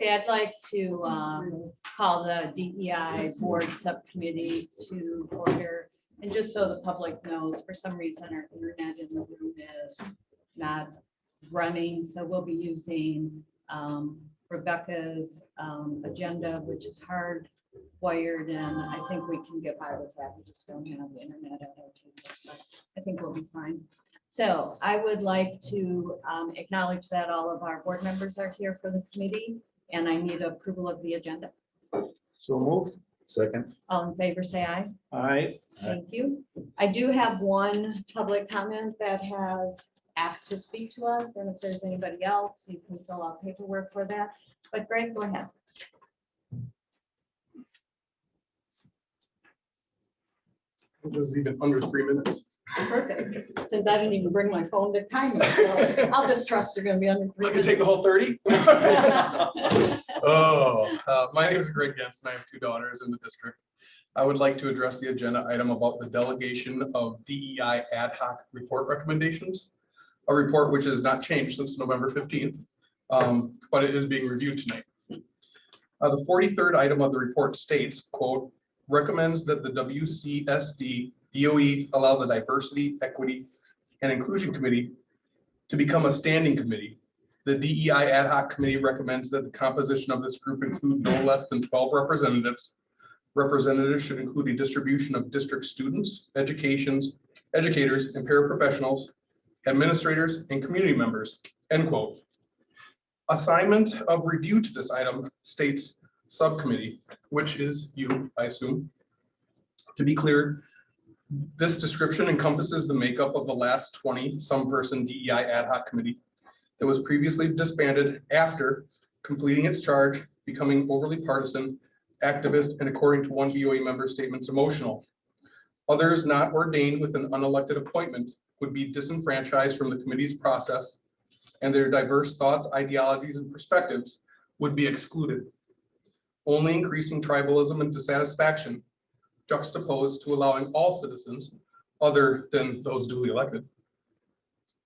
Okay, I'd like to call the DEI Board Subcommittee to order. And just so the public knows, for some reason, our internet in the room is not running. So we'll be using Rebecca's agenda, which is hardwired, and I think we can get by with that. We just don't have the internet at our table, but I think we'll be fine. So I would like to acknowledge that all of our board members are here for the committee, and I need approval of the agenda. So move. Second. All in favor, say aye. Aye. Thank you. I do have one public comment that has asked to speak to us, and if there's anybody else, you can fill out paperwork for that. But Greg, go ahead. This is even under 3 minutes. Perfect. Since I didn't even bring my phone to time it, so I'll just trust you're going to be under 3 I can minutes. take the whole 30. My name is Greg Gentz, and I have 2 daughters in the district. I would like to address the agenda item about the delegation of DEI ad hoc report recommendations, a report which has not changed since November 15th, but it is being reviewed tonight. The 43rd item of the report states, quote, recommends that the WCSD BOE allow the Diversity, Equity, and Inclusion Committee to become a standing committee. The DEI ad hoc committee recommends that the composition of this group include no less than 12 representatives. Representatives should include a distribution of district students, educators, and paraprofessionals, administrators, and community members, end quote. Assignment of review to this item states subcommittee, which is you, I assume. To be clear, this description encompasses the makeup of the last 20 some person DEI ad hoc committee that was previously disbanded after completing its charge, becoming overly partisan, activist, and according to one BOE member statements, emotional. Others not ordained with an unelected appointment would be disenfranchised from the committee's process, and their diverse thoughts, ideologies, and perspectives would be excluded, only increasing tribalism and dissatisfaction, juxtaposed to allowing all citizens, other than those duly elected,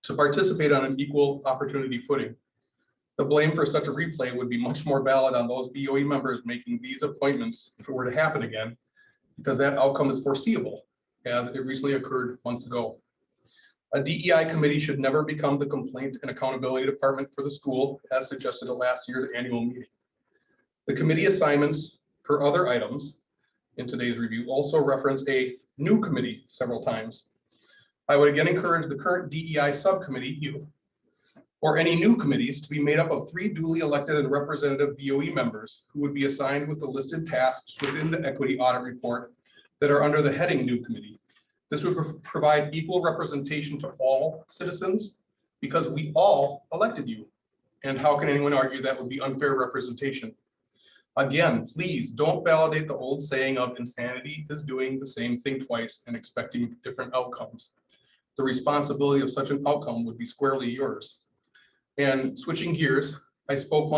to participate on an equal opportunity footing. The blame for such a replay would be much more valid on those BOE members making these appointments if it were to happen again, because that outcome is foreseeable, as it recently occurred months ago. A DEI committee should never become the complaint and accountability department for the school, as suggested at last year's annual meeting. The committee assignments for other items in today's review also reference a new committee several times. I would again encourage the current DEI subcommittee, you, or any new committees to be made up of 3 duly elected and representative BOE members who would be assigned with the listed tasks within the equity audit report that are under the heading new committee. This would provide equal representation to all citizens because we all elected you. And how can anyone argue that would be unfair representation? Again, please don't validate the old saying of insanity is doing the same thing twice and expecting different outcomes. The responsibility of such an outcome would be squarely yours. And switching gears, I spoke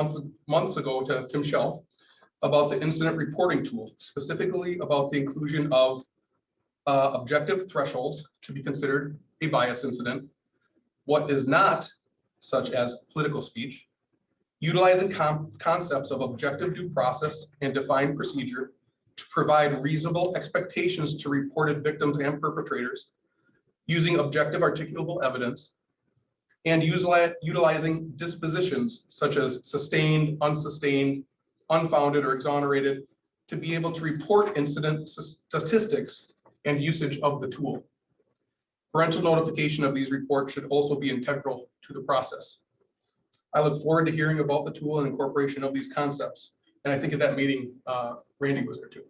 months ago to Tim Schell about the incident reporting tool, specifically about the inclusion of objective thresholds to be considered a bias incident, what is not, such as political speech, utilizing concepts of objective due process and defined procedure to provide reasonable expectations to reported victims and perpetrators, using objective articulable evidence, and utilizing dispositions such as sustained, unsustained, unfounded, or exonerated to be able to report incident statistics and usage of the tool. Parental notification of these reports should also be integral to the process. I look forward to hearing about the tool and incorporation of these concepts. And I think at that meeting, Randy was there too.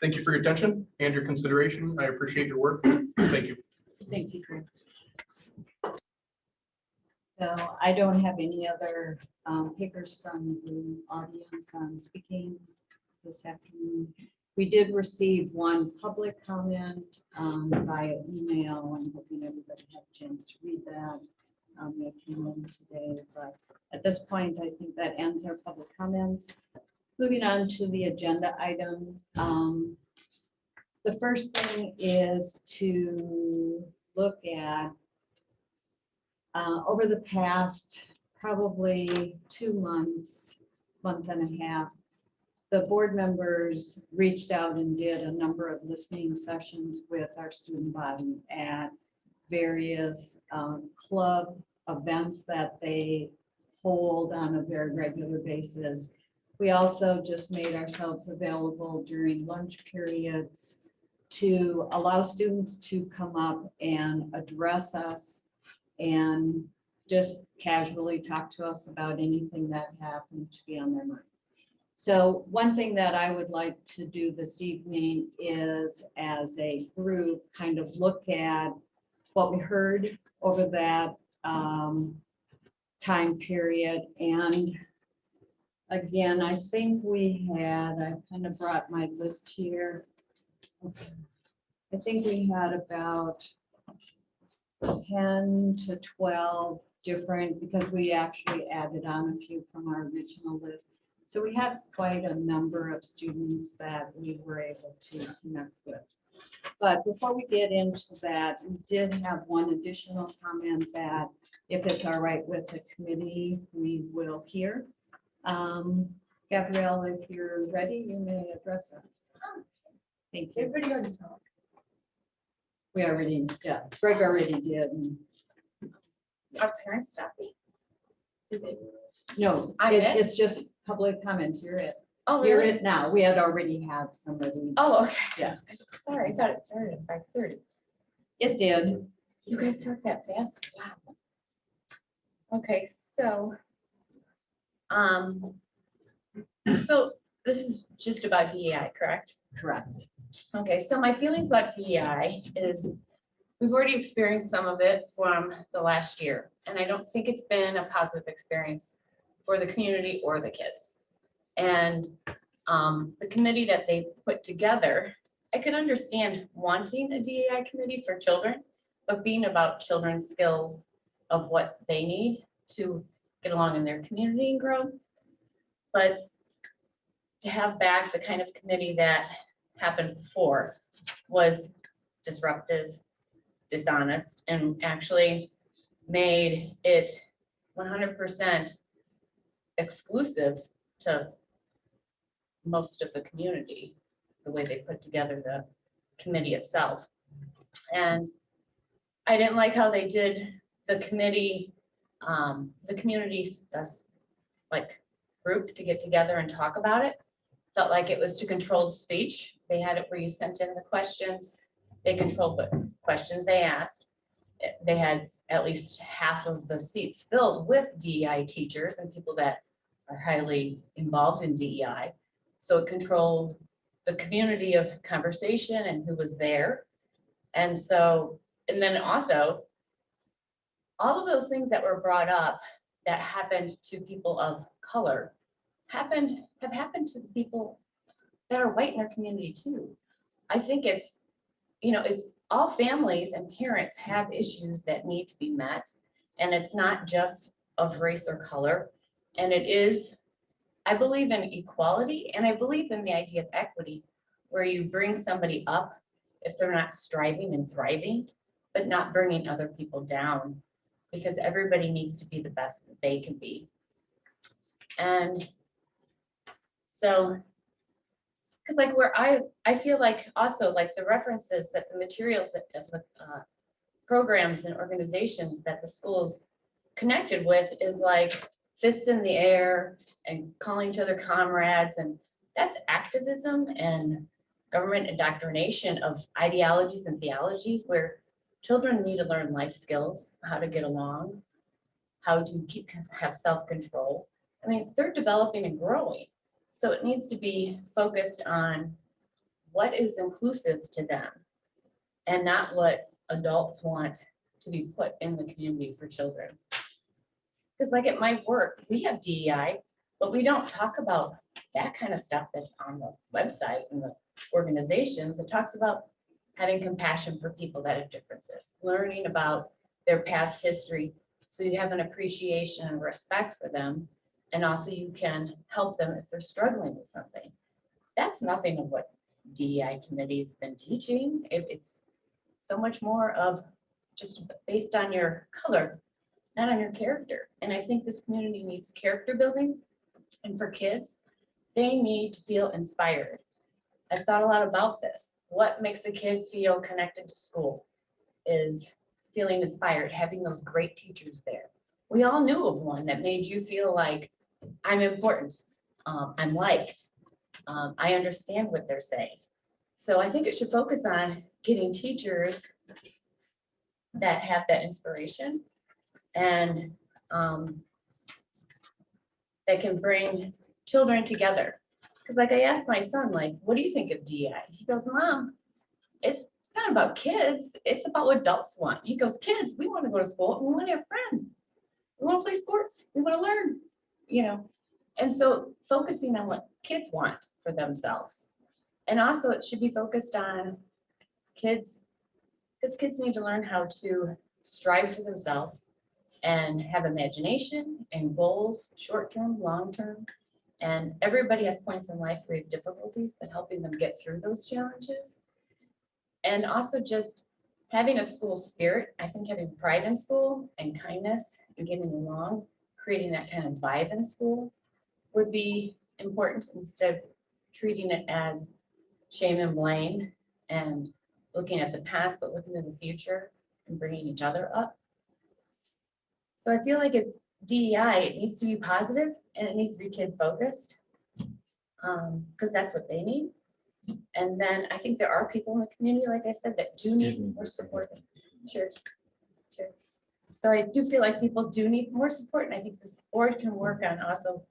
Thank you for your attention and your consideration. I appreciate your work. Thank you. Thank you, Greg. So I don't have any other papers from the audience on speaking this afternoon. We did receive one public comment via email. I'm hoping everybody had a chance to read that. It came in today, but at this point, I think that ends our public comments. Moving on to the agenda item. The first thing is to look at over the past probably 2 months, month and a half, the board members reached out and did a number of listening sessions with our student body at various club events that they hold on a very regular basis. We also just made ourselves available during lunch periods to allow students to come up and address us and just casually talk to us about anything that happened to be on their mind. So one thing that I would like to do this evening is, as a group, kind of look at what we heard over that time period. And again, I think I kind of brought my list here. I think we had about 10 to 12 different, because we actually added on a few from our original list. So we had quite a number of students that we were able to connect with. But before we get into that, we did have one additional comment that, if it's all right with the committee, we will hear. Gabrielle, if you're ready, you may address us. Thank you. Everybody already talked. We already, yeah, Greg already did. Our parents stopped me. Did they? No, I'm it? it's just public comments. You're it. Oh, You're really? it now. We had already had somebody. Oh, okay. Yeah. Sorry, I thought it started at 5:30. It did. You guys talk that fast? Wow. Okay, so this is just about DEI, correct? Correct. Okay, so my feelings about DEI is we've already experienced some of it from the last year, and I don't think it's been a positive experience for the community or the kids. And the committee that they put together, I can understand wanting a DEI committee for children, but being about children's skills of what they need to get along in their community and grow. But to have back the kind of committee that happened before was disruptive, dishonest, and actually made it 100% exclusive to most of the community, the way they put together the committee itself. And I didn't like how they did the committee, the community's like group to get together and talk about it. Felt like it was to controlled speech. They had it where you sent in the questions. They controlled what questions they asked. They had at least half of the seats filled with DEI teachers and people that are highly involved in DEI. So it controlled the community of conversation and who was there. And so, and then also, all of those things that were brought up that happened to people of color have happened to the people that are white in our community too. I think it's, it's all families and parents have issues that need to be met. And it's not just of race or color. And it is, I believe in equality, and I believe in the idea of equity, where you bring somebody up if they're not striving and thriving, but not bringing other people down, because everybody needs to be the best that they can be. And so, because like where I feel like also like the references that the materials that of the programs and organizations that the schools connected with is like fists in the air and calling each other comrades, and that's activism and government indoctrination of ideologies and theologies where children need to learn life skills, how to get along, how to have self-control. I mean, they're developing and growing. So it needs to be focused on what is inclusive to them and not what adults want to be put in the community for children. Because like at my work, we have DEI, but we don't talk about that kind of stuff that's on the website and the organizations. It talks about having compassion for people that have differences, learning about their past history, so you have an appreciation and respect for them, and also you can help them if they're struggling with something. That's nothing of what DEI committee has been teaching. It's so much more of just based on your color. not on your character. And I think this community needs character building. And for kids, they need to feel inspired. I've thought a lot about this. What makes a kid feel connected to school is feeling inspired, having those great teachers there. We all knew of one that made you feel like I'm important, I'm liked, I understand what they're saying. So I think it should focus on getting teachers that have that inspiration and that can bring children together. Because like I asked my son, like, what do you think of DEI? He goes, Mom, it's not about kids, it's about what adults want. He goes, kids, we want to go to school and we want to have friends. We want to play sports, we want to learn, you know. And so focusing on what kids want for themselves. And also it should be focused on kids, because kids need to learn how to strive for themselves and have imagination and goals, short-term, long-term. And everybody has points in life where you have difficulties, but helping them get through those challenges. And also just having a school spirit. I think having pride in school and kindness and getting along, creating that kind of vibe in school would be important instead of treating it as shame and blame and looking at the past, but looking to the future and bringing each other up. So I feel like at DEI, it needs to be positive and it needs to be kid focused because that's what they need. And then I think there are people in the community, like I said, that do need more support. Sure. So I do feel like people do need more support, and I think this board can work on also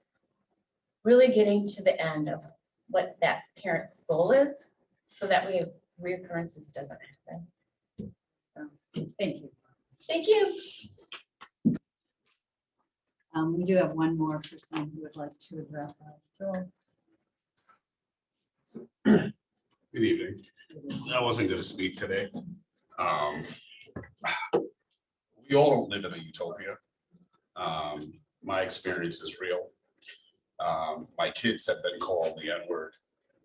really getting to the end of what that parent's goal is, so that way reoccurrences doesn't happen. So, Thank you. thank you. We do have one more person who would like to address us. Joel. Good evening. I wasn't going to speak today. We all don't live in a utopia. My experience is real. My kids have been called the N-word.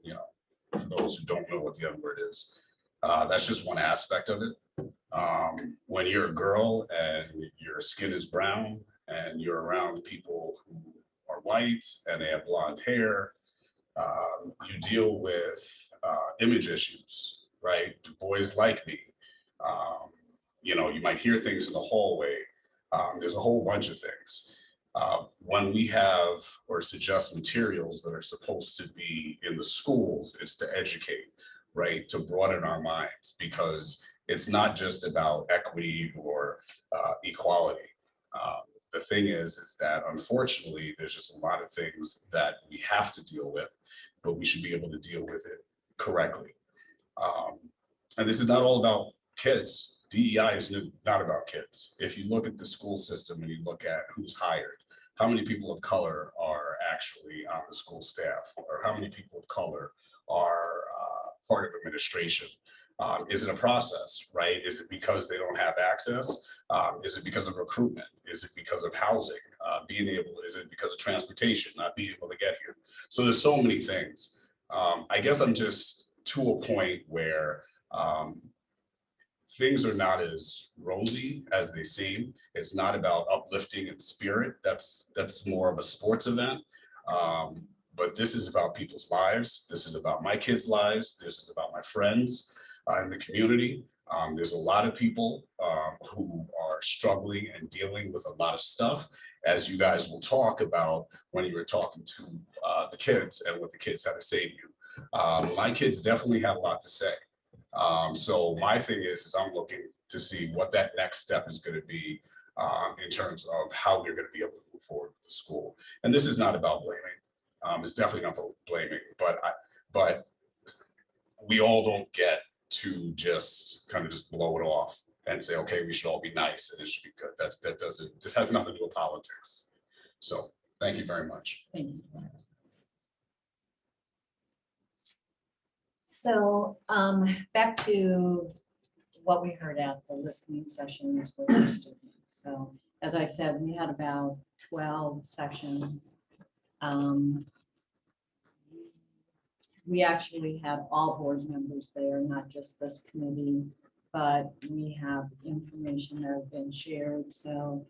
You know, for those who don't know what the N-word is, that's just one aspect of it. When you're a girl and your skin is brown and you're around people who are white and they have blonde hair, you deal with image issues, right? Do boys like me? You know, you might hear things in the hallway. There's a whole bunch of things. When we have or suggest materials that are supposed to be in the schools, it's to educate, right? To broaden our minds, because it's not just about equity or equality. The thing is that unfortunately, there's just a lot of things that we have to deal with, but we should be able to deal with it correctly. And this is not all about kids. DEI is not about kids. If you look at the school system and you look at who's hired, how many people of color are actually on the school staff, or how many people of color are part of administration? Is it a process, right? Is it because they don't have access? Is it because of recruitment? Is it because of housing? Is it because of transportation, not being able to get here? So there's so many things. I guess I'm just to a point where things are not as rosy as they seem. It's not about uplifting and spirit. That's more of a sports event. But this is about people's lives. This is about my kids' lives. This is about my friends in the community. There's a lot of people who are struggling and dealing with a lot of stuff, as you guys will talk about when you were talking to the kids and what the kids had to say to you. My kids definitely have a lot to say. So my thing is I'm looking to see what that next step is going to be in terms of how we're going to be able to move forward with the school. And this is not about blaming. It's definitely not about blaming, but we all don't get to just kind of just blow it off and say, okay, we should all be nice and it should be good. This has nothing to do with politics. So thank you very much. Thank you. So back to what we heard at the listening sessions with our students. So As I said, we had about 12 sessions. We actually had all board members there, not just this committee, but we have information that have been shared. So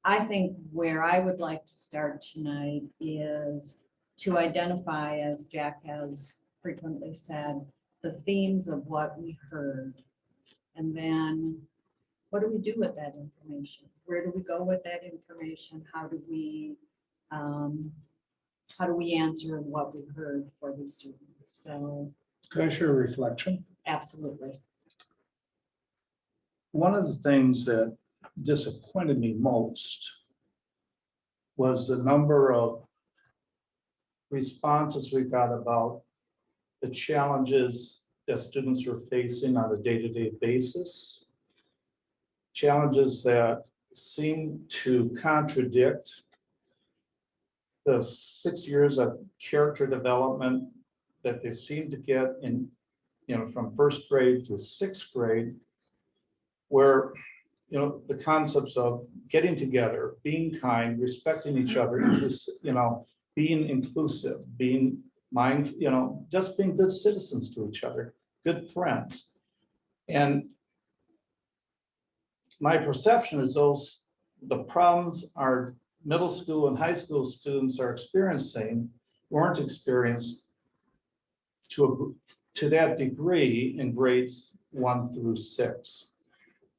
I think where I would like to start tonight is to identify, as Jack has frequently said, the themes of what we heard. And then what do we do with that information? Where do we go with that information? How do we answer what we heard for these students? So Could I share a reflection? absolutely. One of the things that disappointed me most was the number of responses we got about the challenges that students were facing on a day-to-day basis. Challenges that seem to contradict the 6 years of character development that they seem to get in, from first grade to sixth grade, where, the concepts of getting together, being kind, respecting each other, being inclusive, being just being good citizens to each other, good friends. And my perception is the problems our middle school and high school students are experiencing weren't experienced to that degree in grades 1 through 6.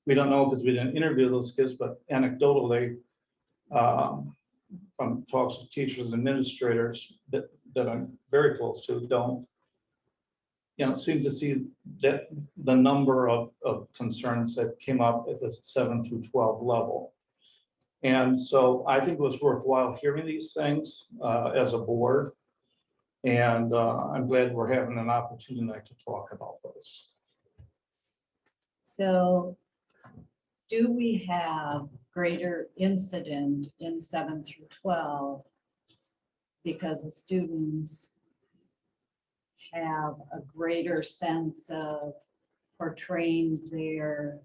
We don't know because we didn't interview those kids, but anecdotally, from talks with teachers and administrators that I'm very close to, don't seem to see that the number of concerns that came up at the 7 through 12 level. And so I think it was worthwhile hearing these things as a board. And I'm glad we're having an opportunity to talk about those. So do we have greater incident in 7 through 12 because the students have a greater sense of portraying their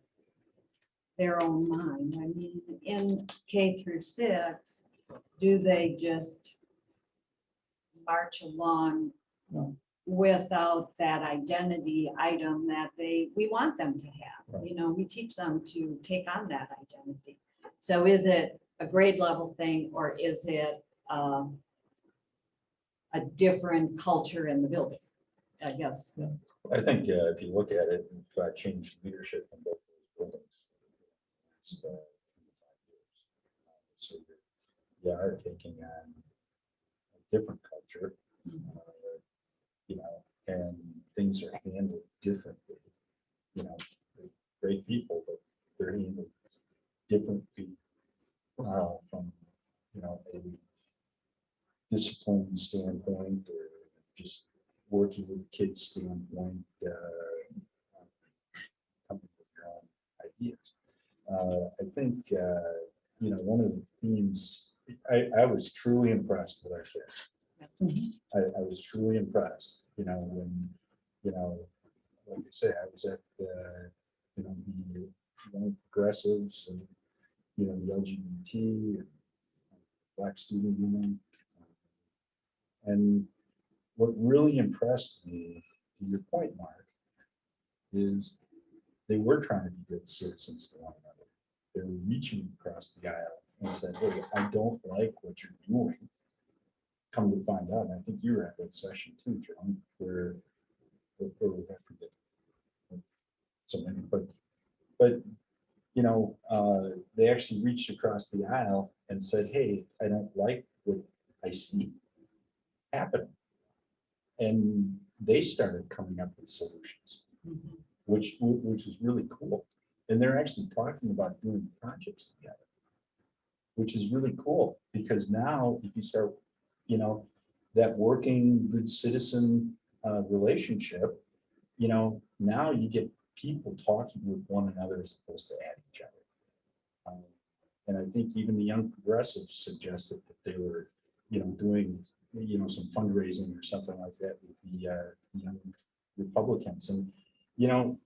own mind? I mean, in K through 6, do they just march along No. without that identity item that we want them to have? Right. We teach them to take on that identity. So is it a grade level thing, or is it a different culture in the building? I guess. I think if you look at it, we've changed leadership in both those buildings. It's 5 years. So they are taking on a different culture, and things are handled differently. They're great people, but they're handled differently from a discipline standpoint, or just working with kids standpoint, coming with your own ideas. I think, one of the themes, I was truly impressed with our kids. I was truly impressed, when, like I say, I was at, the young progressives and, the LGBT, and Black Student Union. And what really impressed me, to your point, Mark, is they were trying to be good citizens to one another. They were reaching across the aisle and said, hey, I don't like what you're doing. Come to find out, and I think you were at that session too, John, where I forget. So many, but they actually reached across the aisle and said, hey, I don't like what I see happen. And they started coming up with solutions, which is really cool. And they're actually talking about doing projects together, which is really cool, because now if you start, that working good citizen relationship, now you get people talking with one another as opposed to at each other. And I think even the young progressives suggested that they were, doing, some fundraising or something like that with the young Republicans. And,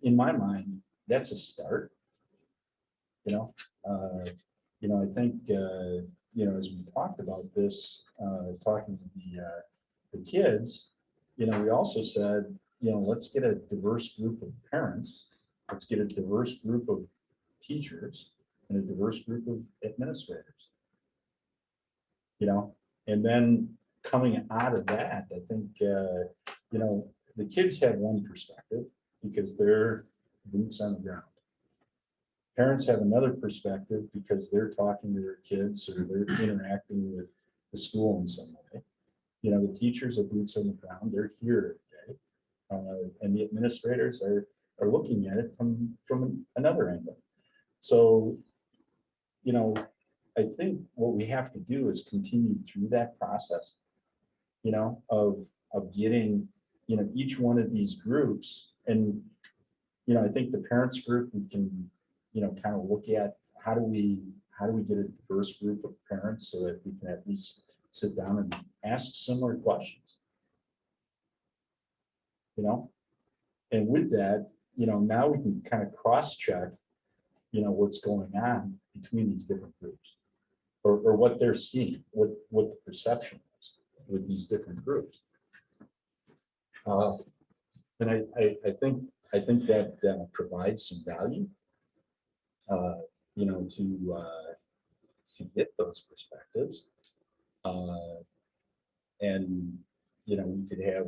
in my mind, that's a start. I think, as we talked about this, talking to the kids, we also said, let's get a diverse group of parents. Let's get a diverse group of teachers. and a diverse group of administrators. You know, and then coming out of that, I think, you know, the kids have one perspective because they're boots on the ground. Parents have another perspective because they're talking to their kids or they're interacting with the school in some way. You know, the teachers are boots on the ground, they're here every day. And the administrators are looking at it from another angle. So, you know, I think what we have to do is continue through that process, you know, of getting, you know, each one of these groups. And, you know, I think the parents group, we can, you know, kind of look at how do we get a diverse group of parents so that we can at least sit down and ask similar questions. You know, and with that, you know, now we can kind of cross-check, you know, what's going on between these different groups or what they're seeing, what the perception is with these different groups. And I think that provides some value, you know, to get those perspectives. And, you know, we could have,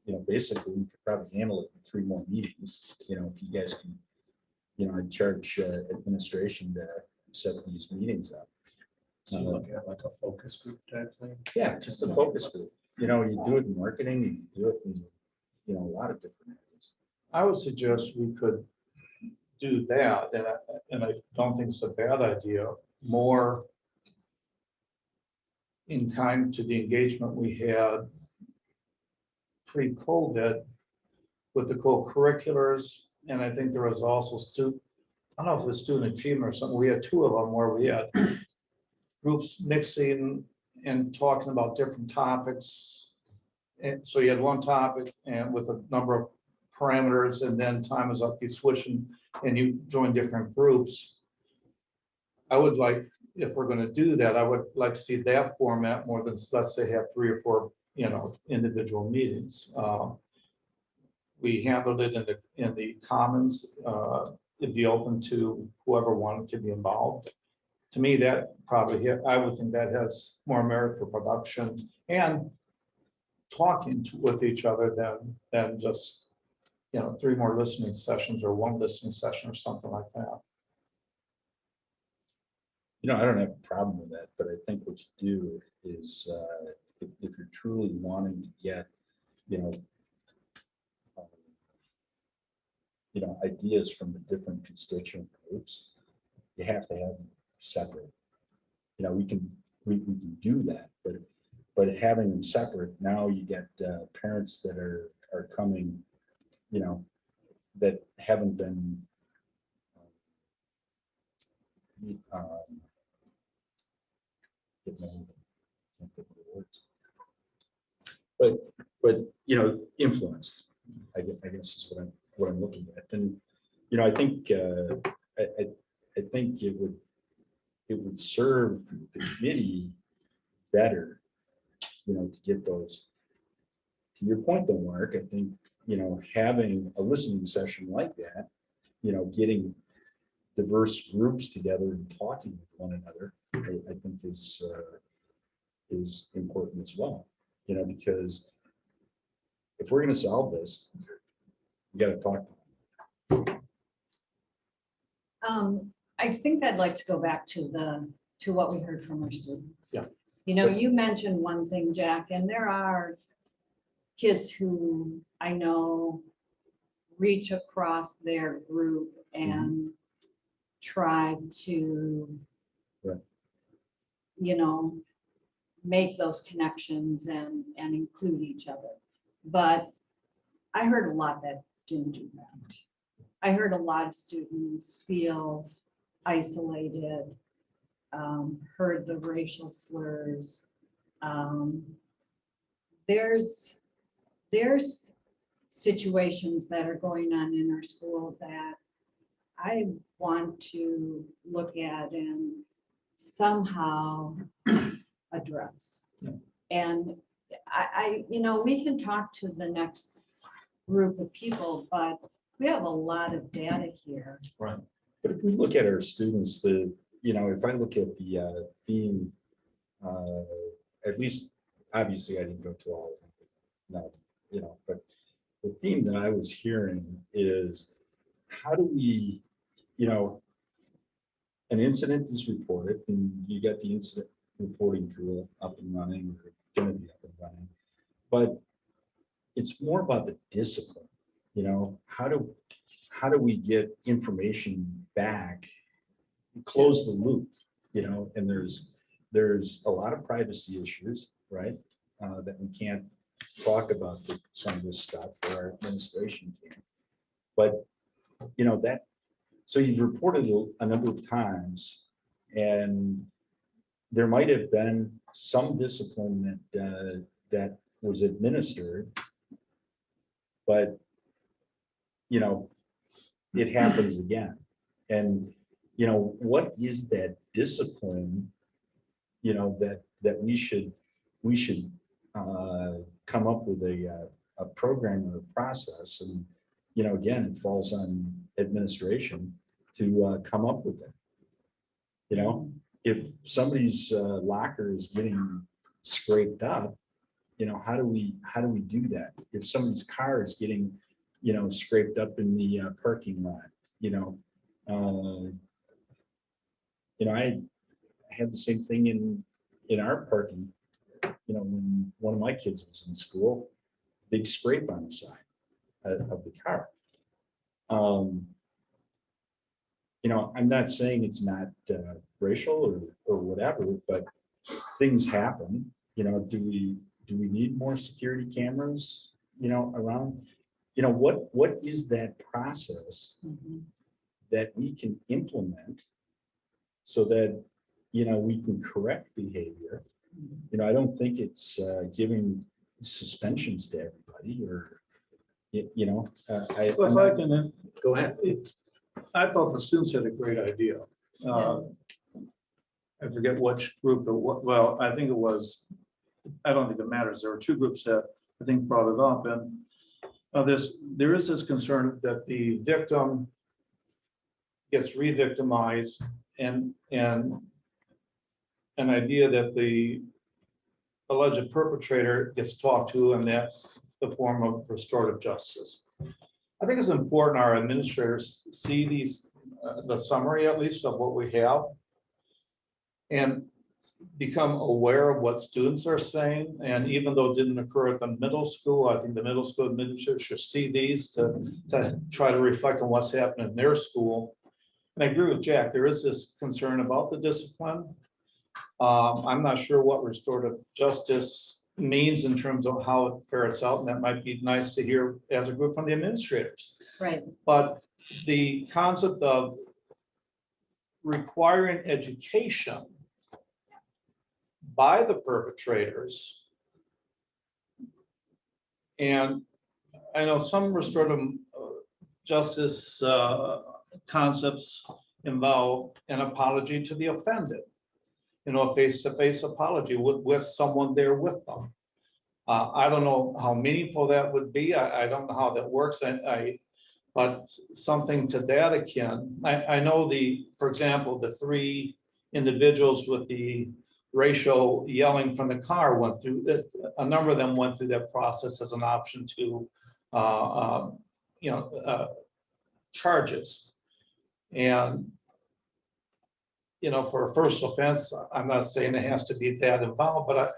you know, basically we could probably handle it in 3 more meetings, you know, if you guys can, you know, I'd charge administration to set these meetings up. So you look at like a focus group type thing. Yeah, just a focus group. You know, you do it in marketing, you do it in, you know, a lot of different areas. I would suggest we could do that, and I don't think it's a bad idea, more in kind to the engagement we had pre-COVID with the co-curriculars, and I think there was also I don't know if it was student achievement or something, we had 2 of them where we had groups mixing and talking about different topics. And so you had one topic and with a number of parameters, and then time is up, you switch and you join different groups. I would like, if we're going to do that, I would like to see that format more than, let's say, have 3 or 4, you know, individual meetings. We handled it in the commons. It'd be open to whoever wanted to be involved. To me, that probably, I would think that has more merit for production and talking with each other than just, you know, 3 more listening sessions or 1 listening session or something like that. You know, I don't have a problem with that, but I think what you do is if you're truly wanting to get, you know, ideas from the different constituent groups, you have to have them separate. You know, we can do that, but having them separate, now you get parents that are coming, you know, that haven't been but you know, influenced, I guess is what I'm looking at. And you know, I think I think it would serve the committee better, you know, to get those. To your point though, Mark, I think, you know, having a listening session like that, you know, getting diverse groups together and talking with one another, I think is important as well. You know, because if we're going to solve this, we got to talk to them. I think I'd like to go back to what we heard from our students. Yeah. You know, you mentioned one thing, Jack, and there are kids who I know reach across their group and try to, Right. you know, make those connections and include each other. But I heard a lot that didn't do that. I heard a lot of students feel isolated, heard the racial slurs. There's situations that are going on in our school that I want to look at and somehow address. Yeah. And you know, we can talk to the next group of people, but we have a lot of data here. Right. But if we look at our students, if I look at the theme, at least, obviously I didn't go to all of them. No, but the theme that I was hearing is, how do we, an incident is reported and you get the incident reporting tool up and running, or gonna be up and running. But it's more about the discipline, how do we get information back, close the loop, and there's a lot of privacy issues, right? That we can't talk about some of this stuff, or our administration can. But, so you've reported a number of times, and there might have been some discipline that was administered, but it happens again. And what is that discipline that we should come up with a program or a process? And again, it falls on administration to come up with that. If somebody's locker is getting scraped up, how do we do that? If somebody's car is getting scraped up in the parking lot, I had the same thing in our parking. When one of my kids was in school, big scrape on the side of the car. I'm not saying it's not racial or whatever, but things happen. Do we need more security cameras, around? What is that process that we can implement so that, we can correct behavior? I don't think it's giving suspensions to everybody, or, If I can, go ahead. I thought the students had a great idea. I forget which group, well, I think it was, I don't think it matters. There were two groups that I think brought it up, and there is this concern that the victim gets re-victimized, and an idea that the alleged perpetrator gets talked to, and that's the form of restorative justice. I think it's important our administrators see these, the summary at least of what we have, and become aware of what students are saying. And even though it didn't occur at the middle school, I think the middle school administrators should see these to try to reflect on what's happening in their school. And I agree with Jack, there is this concern about the discipline. I'm not sure what restorative justice means in terms of how it ferrets out, and that might be nice to hear as a group from the administrators. Right. But the concept of requiring education by the perpetrators, and I know some restorative justice concepts involve an apology to the offended, a face-to-face apology with someone there with them. I don't know how meaningful that would be. I don't know how that works. But something to that akin. I know for example, the three individuals with the racial yelling from the car went through, a number of them went through that process as an option to, charges. And, for a first offense, I'm not saying it has to be that involved, but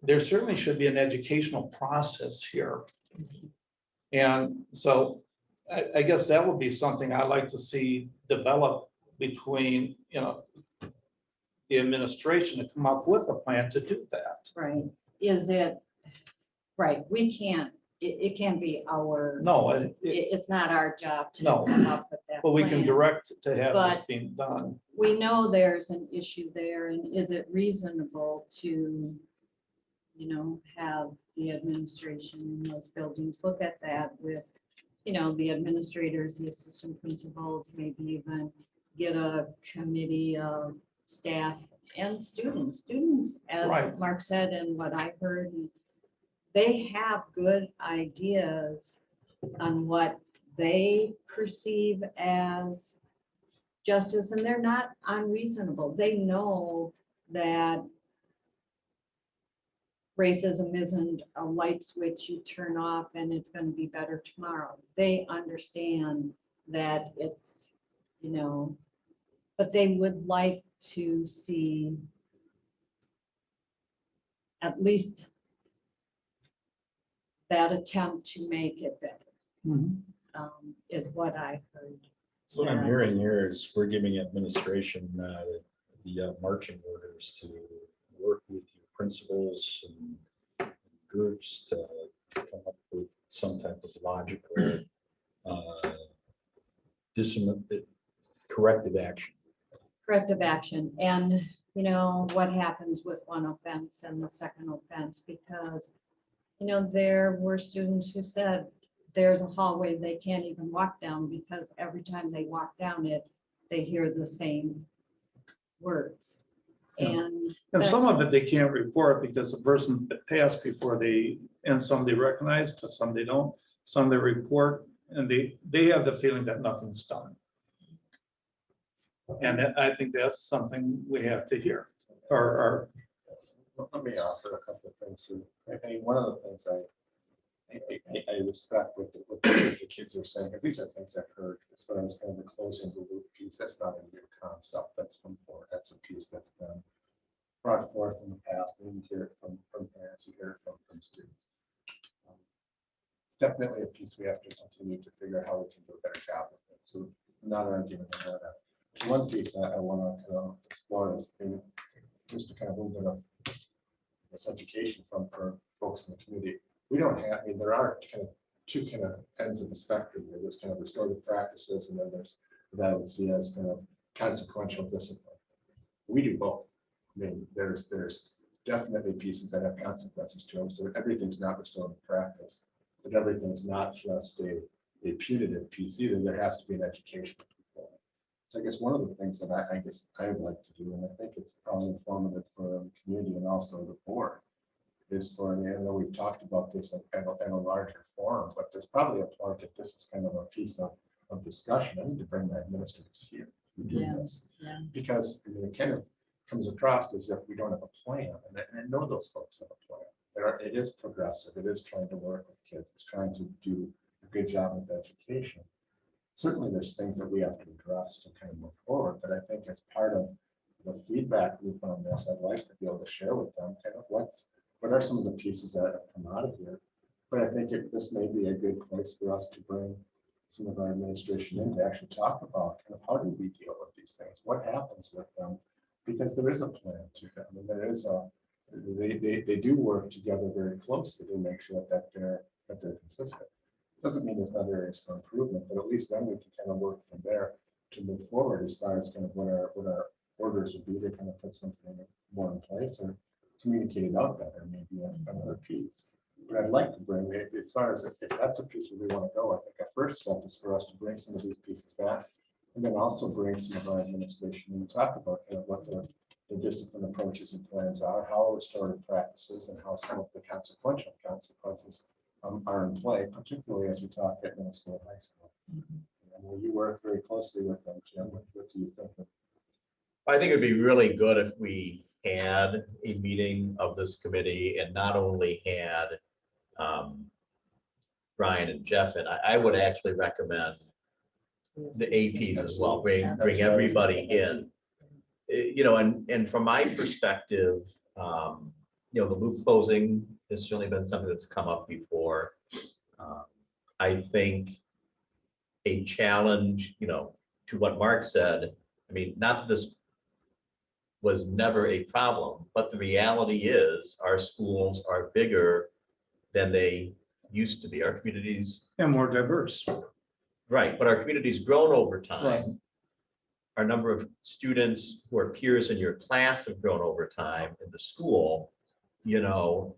there certainly should be an educational process here. And so I guess that would be something I'd like to see develop between, the administration to come up with a plan to do that. Right. Is it, right, we can't, it can't be our, No, it's not our job to No. come up with that. but we can plan. direct to have this But- being done. We know there's an issue there, and is it reasonable to, have the administration in those buildings look at that with, the administrators, the assistant principals, maybe even get a committee of staff and students, as Right. Mark said, and what I heard, they have good ideas on what they perceive as justice, and they're not unreasonable. They know that racism isn't a light switch you turn off and it's going to be better tomorrow. They understand that it's, you know, but they would like to see at least that attempt to make it better, is what I heard. So what I'm hearing here is we're giving administration the marching orders to work with your principals and groups to come up with some type of logical corrective action. Corrective action. And, you know, what happens with one offense and the second offense, because, you know, there were students who said there's a hallway they can't even walk down because every time they walk down it, they hear the same words. And some of it they can't report because the person passed before and some they recognize, but some they don't. Some they report and they have the feeling that nothing's done. And I think that's something we have to hear. Or let me offer a couple of things here. I mean, one of the things I respect what the kids are saying, because these are things I've heard as far as kind of the closing the loop piece. That's not a new concept. That's come forward. That's a piece that's been brought forth in the past. And you hear it from parents, you hear it from students. It's definitely a piece we have to continue to figure out how we can do a better job with it. So I'm not arguing about that. One piece that I want to kind of explore is just to kind of move into this education for folks in the community. We don't have, I mean, there are kind of two kind of ends of the spectrum here. There's kind of restorative practices, and then there's what I would see as kind of consequential discipline. We do both. I mean, there's definitely pieces that have consequences to them. So everything's not restorative practice, but everything's not just a punitive piece either. There has to be an education. So I guess one of the things that I guess I would like to do, and I think it's probably informative for the community and also the board, is for, and I know we've talked about this at a larger forum, but there's probably a point if this is kind of a piece of discussion, I need to bring my administrators here. Who do this. Yeah. Because I mean, it kind of comes across as if we don't have a plan, and I know those folks have a plan. It is progressive, it is trying to work with kids, it's trying to do a good job with education. Certainly there's things that we have to address to kind of move forward, but I think as part of the feedback loop on this, I'd like to be able to share with them kind of what are some of the pieces that have come out of here. But I think this may be a good place for us to bring some of our administration in to actually talk about kind of how do we deal with these things? What happens with them? Because there is a plan to them, and there is they do work together very closely to make sure that they're consistent. Doesn't mean there's not areas for improvement, but at least then we can kind of work from there to move forward as far as kind of what our orders would be to kind of put something more in place or communicate it out better, maybe another piece. But I'd like to bring it as far as if that's a piece where we want to go. I think our first step is for us to bring some of these pieces back, and then also bring some of our administration and talk about kind of what the discipline approaches and plans are, how restorative practices, and how some of the consequential consequences are in play, particularly as we talk at middle school and high school. And will you work very closely with them, Jim? What do you think? I think it'd be really good if we had a meeting of this committee and not only had Brian and Jeff, and I would actually recommend the APs as well, bring everybody in. You know, and from my perspective, you know, the loop closing has certainly been something that's come up before. I think a challenge, you know, to what Mark said, I mean, not that this was never a problem, but the reality is our schools are bigger than they used to be. Our communities. and more diverse. Right, but our community's grown over time. Right. Our number of students who are peers in your class have grown over time in the school. You know,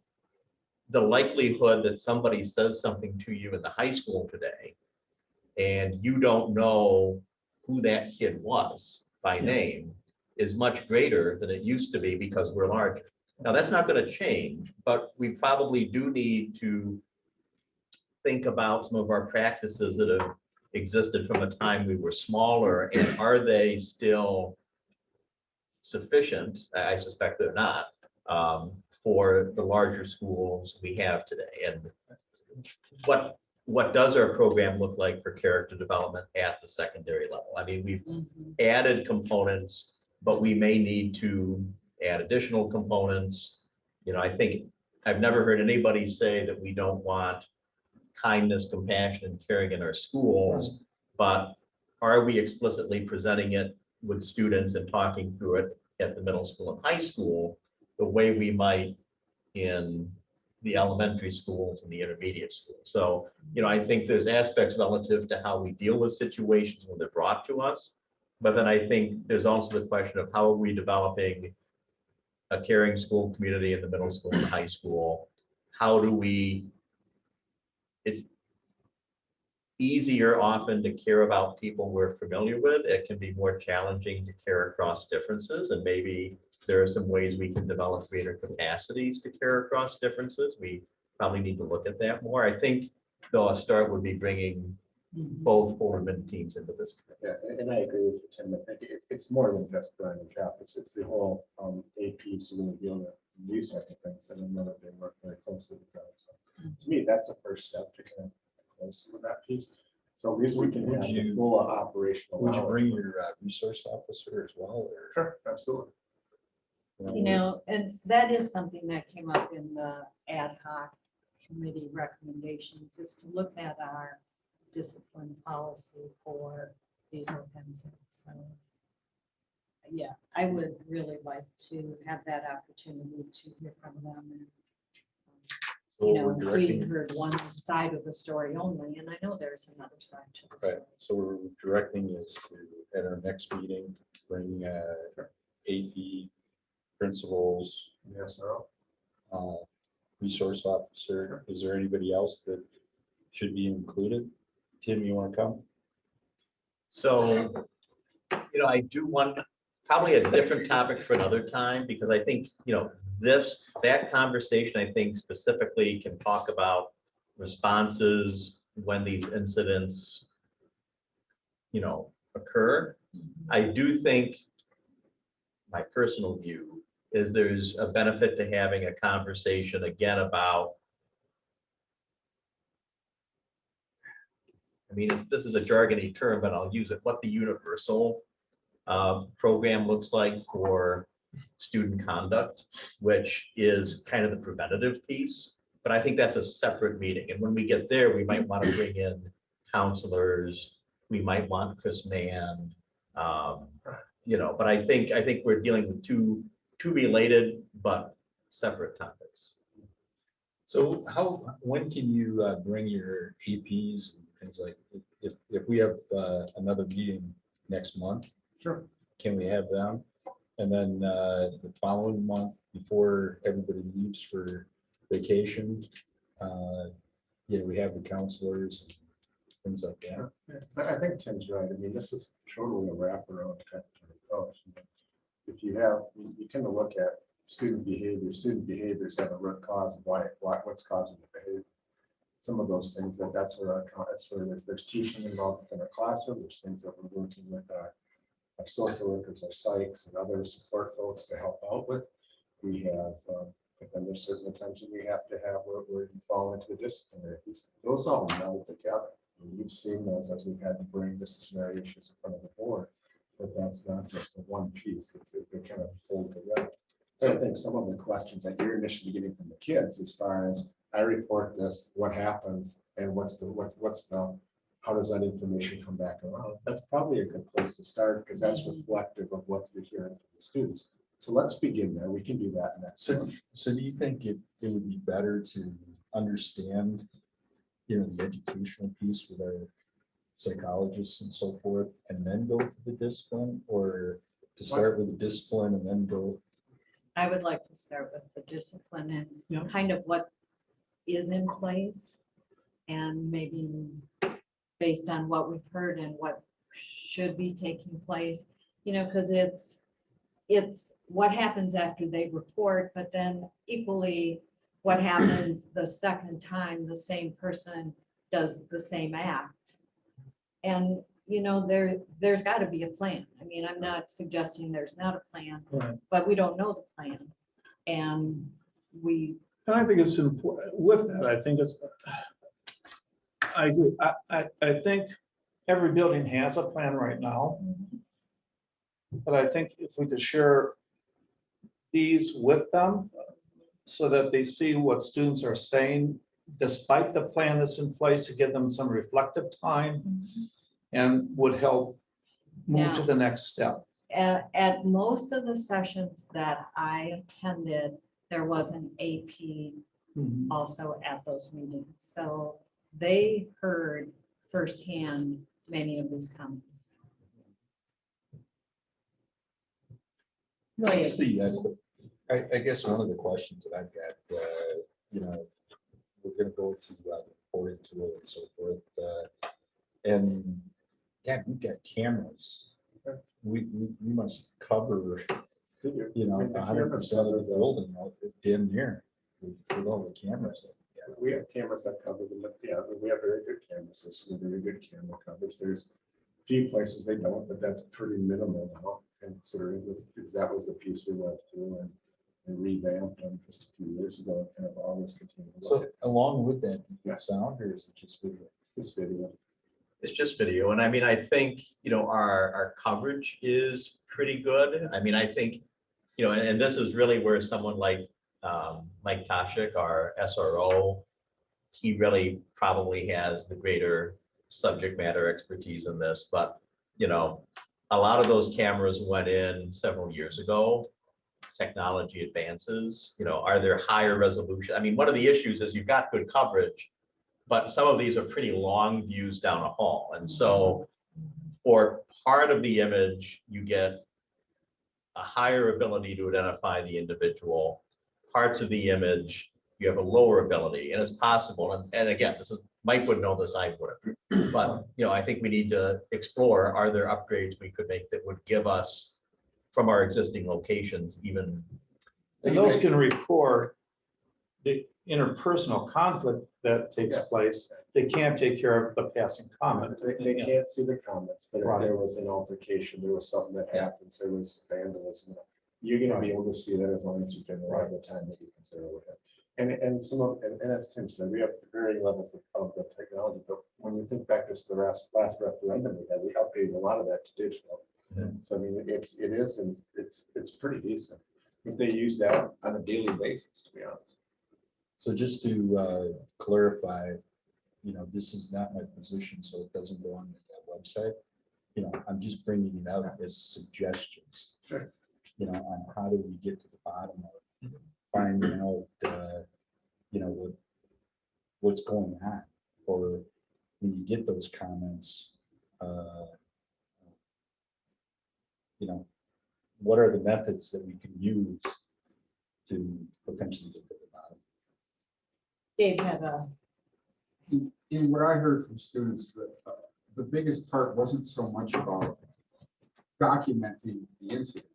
the likelihood that somebody says something to you in the high school today and you don't know who that kid was by name is much greater than it used to be because we're larger. Now, that's not going to change, but we probably do need to think about some of our practices that have existed from the time we were smaller, and are they still sufficient? I suspect they're not, for the larger schools we have today. And what does our program look like for character development at the secondary level? I mean, we've added components, but we may need to add additional components. You know, I think I've never heard anybody say that we don't want kindness, compassion, and caring in our schools, but are we explicitly presenting it with students and talking through it at the middle school and high school the way we might in the elementary schools and the intermediate schools? So, you know, I think there's aspects relative to how we deal with situations when they're brought to us. But then I think there's also the question of how are we developing a caring school community in the middle school and high school? How do we, it's easier often to care about people we're familiar with. It can be more challenging to care across differences, and maybe there are some ways we can develop greater capacities to care across differences. We probably need to look at that more. I think, though, a start would be bringing both Foreman teams into this. Yeah, and I agree with you, Tim. I think it's more than just Brian and Jeff. It's the whole APs who really deal with these type of things, and I know that they work very closely with them. So to me, that's a first step to kind of close with that piece. So at least we can have the full operational. Would you bring your resource officer as well? Or? Sure, absolutely. You know, and that is something that came up in the ad hoc committee recommendations, is to look at our discipline policy for these offenses. So, yeah, I would really like to have that opportunity to hear from them. And, you know, we heard one side of the story only, and I know there's another side to the story. Right, so we're directing is to, at our next meeting, bring AP principals, Yes, sir. Resource officer. Is there anybody else that should be included? Tim, you want to come? So, you know, I do want probably a different topic for another time, because I think, you know, that conversation, I think specifically can talk about responses when these incidents, you know, occur. I do think, my personal view is there's a benefit to having a conversation again about, I mean, this is a jargony term, but I'll use it, what the universal program looks like for student conduct, which is kind of the preventative piece. But I think that's a separate meeting. And when we get there, we might want to bring in counselors. We might want Chris Mann, you know, but I think we're dealing with two related but separate topics. So when can you bring your APs and things like, if we have another meeting next month? Sure. Can we have them? And then the following month, before everybody leaves for vacation, yeah, we have the counselors and things like that. Yeah, so I think Tim's right. I mean, this is totally a wraparound type of approach. If you have, you kind of look at student behavior. Student behaviors have a root cause of what's causing the behavior. Some of those things that's where there's teaching involved within our classroom. There's things that we're working with our social workers, our psychs, and other support folks to help out with. We have, but then there's certain attention we have to have where you fall into the disciplinary piece. Those all meld together. And you've seen those as we've had to bring disciplinary issues in front of the board, but that's not just the one piece. They kind of fold together. So I think some of the questions that you're initially getting from the kids, as far as I report this, what happens, and what's the how does that information come back around? That's probably a good place to start, because that's reflective of what you're hearing from the students. So let's begin there. We can do that next. So do you think it would be better to understand, you know, the educational piece with our psychologists and so forth, and then go to the discipline, or to start with the discipline and then go? I would like to start with the discipline and kind of what is in place, and maybe based on what we've heard and what should be taking place, you know, because it's what happens after they report, but then equally what happens the second time the same person does the same act. And, there's got to be a plan. I mean, I'm not suggesting there's not a plan, Right. but we don't know the plan. And And I think it's important, with that, I think it's, I agree, I think every building has a plan right now. But I think if we could share these with them, so that they see what students are saying, despite the plan that's in place, to give them some reflective time, and would help move to Now- the next step. at most of the sessions that I attended, there was an AP also at those meetings. So they heard firsthand many of these comments. What's the, I guess one of the questions that I've got, we're gonna go to the reporting tool and so forth. And yeah, we've got cameras. We must cover, And the 100% cameras of the cover building out damn near with all the cameras that we got. We have cameras that cover them, yeah, we have very good camera systems, very good camera coverage. There's a few places they don't, but that's pretty minimal now, considering that was the piece we went through and revamped them just a few years ago, and kind of always continue to look So at along with that, you get sound, or is it just video? this video. It's just video. And I mean, I think, our coverage is pretty good. I mean, I think, and this is really where someone like Mike Toshik, our SRO, he really probably has the greater subject matter expertise in this. But, a lot of those cameras went in several years ago. Technology advances, are there higher resolution? I mean, one of the issues is you've got good coverage, but some of these are pretty long views down a hall. And so for part of the image, you get a higher ability to identify the individual. Parts of the image, you have a lower ability, and it's possible. And again, Mike would know this, I would. But, I think we need to explore, are there upgrades we could make that would give us from our existing locations even. And those can record the interpersonal conflict that takes Yeah. place. They can't take care of the passing comment. They can't see the comments, but if Right. there was an altercation, there was something that happens, there was vandalism, you're gonna be able to see that as long as you can have the time that you consider with it. And some of, and as Tim said, we have varying levels of the technology, but when you think back to the last referendum we had, we updated a lot of that to digital. So I mean, it's pretty decent. If they use that on a daily basis, to be honest. So just to clarify, this is not my position, so it doesn't go on that website. I'm just bringing it out as suggestions. Sure. On how do we get to the bottom of finding out, what's going on, or when you get those comments, what are the methods that we can use to potentially get to the bottom? Dave had a, In what I heard from students, that the biggest part wasn't so much about documenting the incident.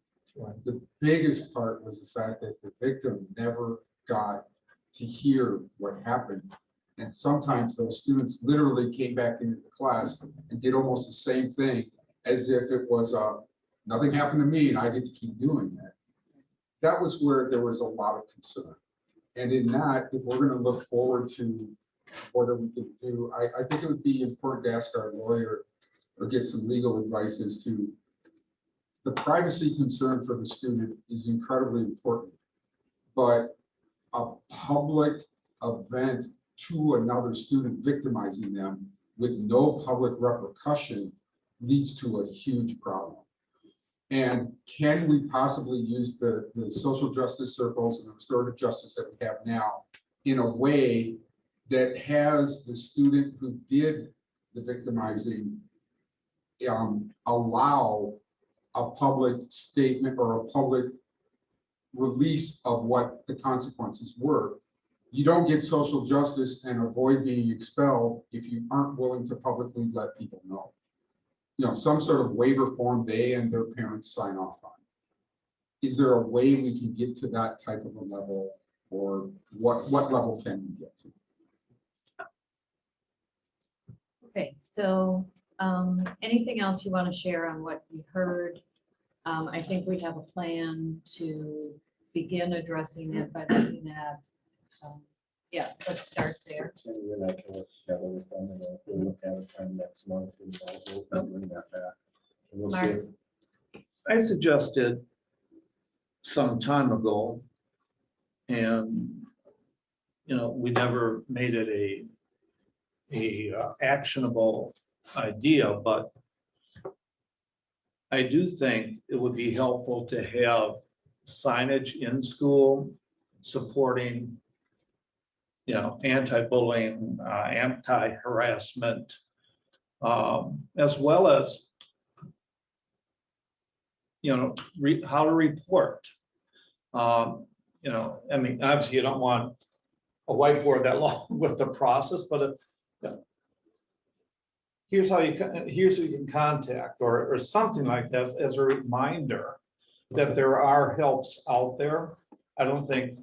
The biggest part was the fact that the victim never got to hear what happened. And sometimes those students literally came back into the class and did almost the same thing as if it was nothing happened to me and I get to keep doing that. That was where there was a lot of concern. And in that, if we're going to look forward to what we can do, I think it would be important to ask our lawyer or get some legal advice as to the privacy concern for the student is incredibly important. But a public event to another student victimizing them with no public repercussion leads to a huge problem. And can we possibly use the social justice circles and the restorative justice that we have now in a way that has the student who did the victimizing allow a public statement or a public release of what the consequences were? You don't get social justice and avoid being expelled if you aren't willing to publicly let people know. Some sort of waiver form they and their parents sign off on. Is there a way we can get to that type of a level, or what level can we get to? okay, so Anything else you want to share on what we heard? I think we have a plan to begin addressing it by looking at, yeah, let's start there. Cindy and I can work together with them, and we'll look at it time next month, and we'll bring that back. And we'll see. if- I suggested some time ago, and, we never made it a actionable idea, but I do think it would be helpful to have signage in school supporting, anti-bullying, anti-harassment, as well as, how to report. Obviously you don't want a whiteboard that long with the process, but here's who you can contact, or something like that as a reminder that there are helps out there. I don't think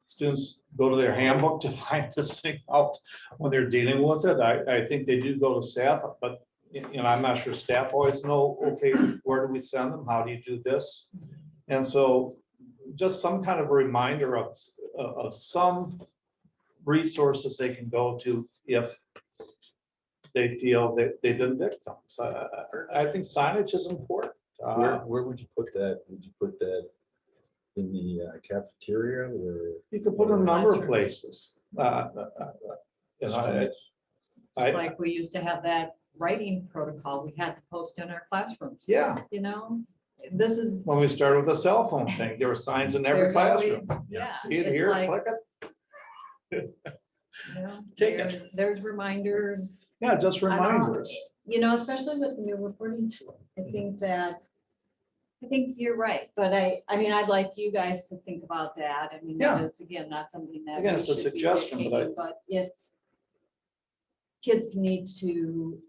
students go to their handbook to find this thing out when they're dealing with it. I think they do go to staff, but I'm not sure staff always know, okay, where do we send them? How do you do this? And so just some kind of a reminder of some resources they can go to if they feel that they've been victims. I think signage is important. Where would you put that? Would you put that in the cafeteria or? You could put it in a number of places. It's like we used to have that writing protocol we had to post in our classrooms. Yeah, This is. when we started with the cell phone thing, there were signs in every there's classroom. always- Yeah. See it it's here, like, click it. Take it. There's reminders. Yeah, just I don't- reminders. Especially with the new reporting tool. I think you're right, but I'd like you guys to think about that. Yeah. That is, again, not something that. Again, we it's a should be suggestion, dictating, but it's, kids need to,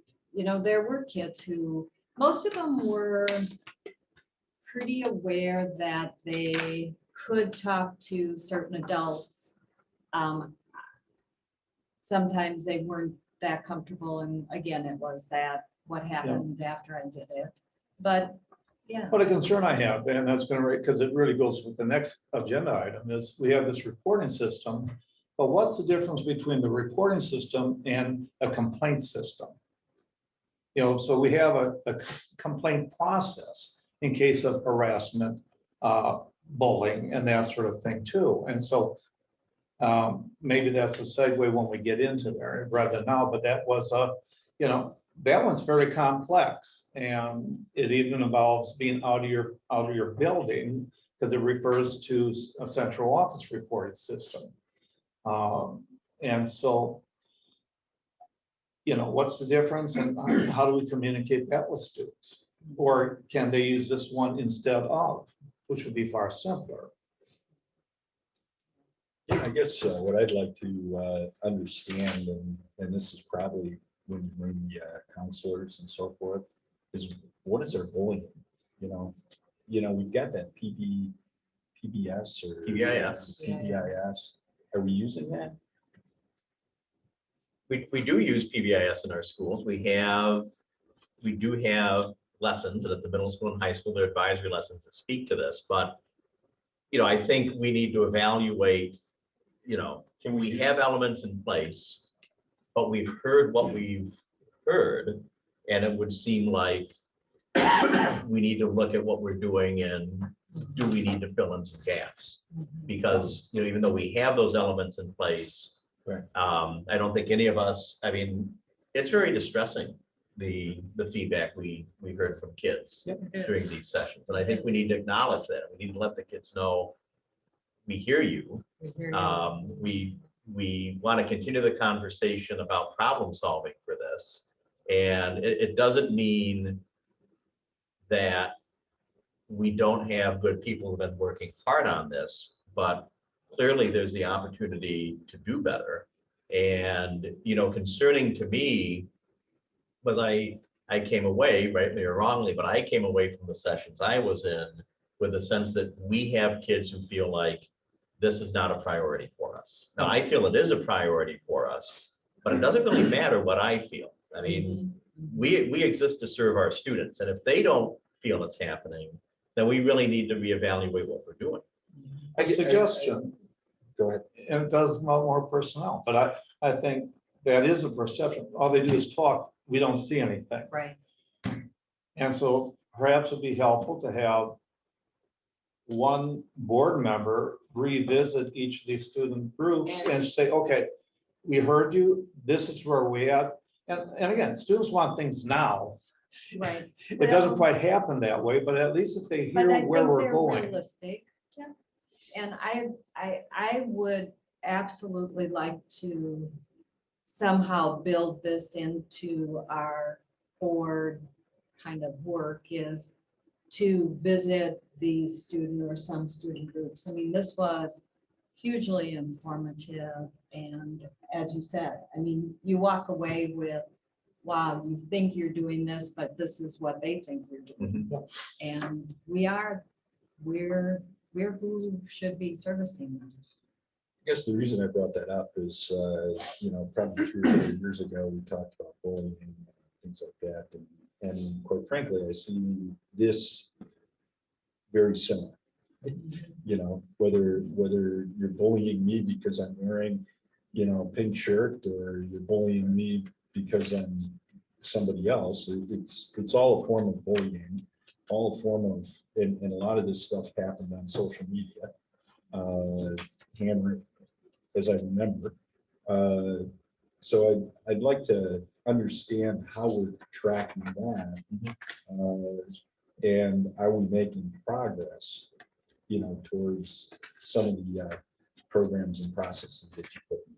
there were kids who, most of them were pretty aware that they could talk to certain adults. Sometimes they weren't that comfortable, and again, it was what happened after I did it, but yeah. But a concern I have, and that's gonna, because it really goes with the next agenda item, is we have this reporting system. But what's the difference between the reporting system and a complaint system? So we have a complaint process in case of harassment, bullying, and that sort of thing too. And so maybe that's a segue when we get into there rather than now, but that was that one's very complex, and it even involves being out of your building because it refers to a central office reporting system. And so, what's the difference, and how do we communicate that with students? Or can they use this one instead of, which would be far simpler? Yeah, I guess what I'd like to understand, and this is probably when you bring the counselors and so forth, is what is their bullying? We've got that PBS or PBIS. PBIS. Are we using that? We do use PBIS in our schools. We do have lessons, and at the middle school and high school, there are advisory lessons that speak to this, but I think we need to evaluate, can we have elements in place, but we've heard what we've heard, and it would seem like we need to look at what we're doing and do we need to fill in some gaps? Because, even though we have those elements in place, Right. I don't think any of us, it's very distressing, the feedback we heard from kids during these sessions. And I think we need to acknowledge that. We need to let the kids know, we hear you. We want to continue the conversation about problem solving for this. And it doesn't mean that we don't have good people who've been working hard on this, but clearly there's the opportunity to do better. And, concerning to me was I came away, rightly or wrongly, but I came away from the sessions I was in with the sense that we have kids who feel like this is not a priority for us. Now, I feel it is a priority for us, but it doesn't really matter what I feel. we exist to serve our students, and if they don't feel it's happening, then we really need to reevaluate what we're doing. A suggestion, Go ahead. and it does involve more personnel, but I think that is a perception. All they do is talk. We don't see anything. Right. And so perhaps it'd be helpful to have one board member revisit each of these student groups and say, okay, we heard you, this is where we at. And again, students want things now. Right. It doesn't Well, quite happen that way, but at least if they But hear I where think we're they're going. realistic. And I would absolutely like to somehow build this into our board kind of work, is to visit these student or some student groups. I mean, this was hugely informative, and as you said, I mean, you walk away with, wow, you think you're doing this, but this is what they think you're doing. And we're who should be servicing them. I guess the reason I brought that up is, probably 3 or 4 years ago, we talked about bullying and things like that. And quite frankly, I see this very similar. Whether you're bullying me because I'm wearing, a pink shirt, or you're bullying me because I'm somebody else, it's all a form of bullying, all a form of, and a lot of this stuff happened on social media. Hammer, as I remember. So I'd like to understand how we're tracking that. And are we making progress, towards some of the programs and processes that you put in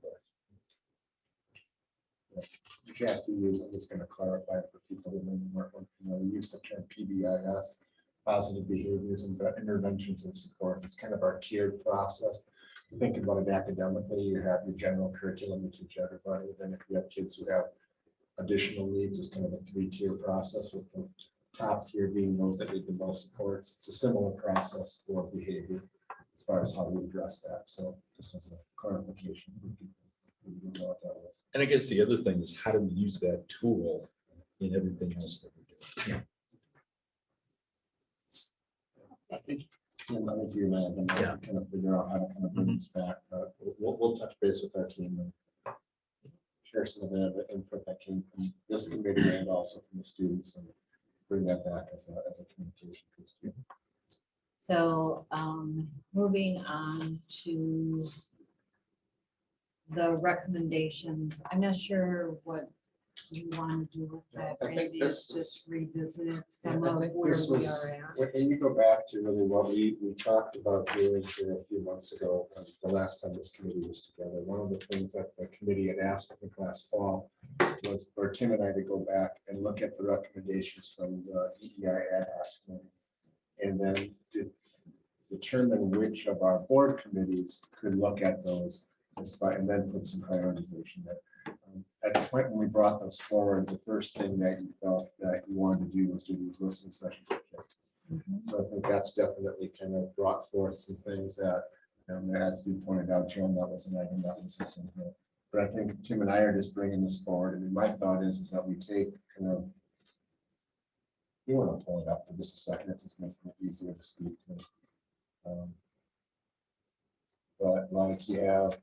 place. Jackie, I'm just going to clarify for people who weren't, we use the term PBIS, positive behaviors and interventions and support. It's kind of our tiered process. Think about it academically, you have your general curriculum, you teach everybody. Then if you have kids who have additional needs, it's kind of a 3-tier process, with the top tier being those that need the most supports. It's a similar process for behavior as far as how we address that. So just as a clarification. We didn't know what that was. And I guess the other thing is, how do we use that tool in everything else that we're doing? I think you and I have been Yeah. kind of figure out how to kind of bring this back. We'll touch base with our team and share some of the input that came from this committee and also from the students, and bring that back as a communication piece. So moving on to the recommendations, I'm not sure what you want to do with that. I think Randy, this is just revisit Yeah, some I of think where this we was- are at. When you go back to really what we talked about doing here a few months ago, the last time this committee was together, one of the things that the committee had asked, I think last fall, was for Tim and I to go back and look at the recommendations from the DEI ad hoc committee, and then determine which of our board committees could look at those and then put some prioritization there. At the point when we brought those forward, the first thing that you felt that you wanted to do was do these listening sessions with kids. So I think that's definitely kind of brought forth some things that, as you pointed out, Joan, that was an item that was something good. But I think Tim and I are just bringing this forward. I mean, my thought is that we take kind of, you want to pull it up for just a second, it just makes it easier to speak to. But like you have,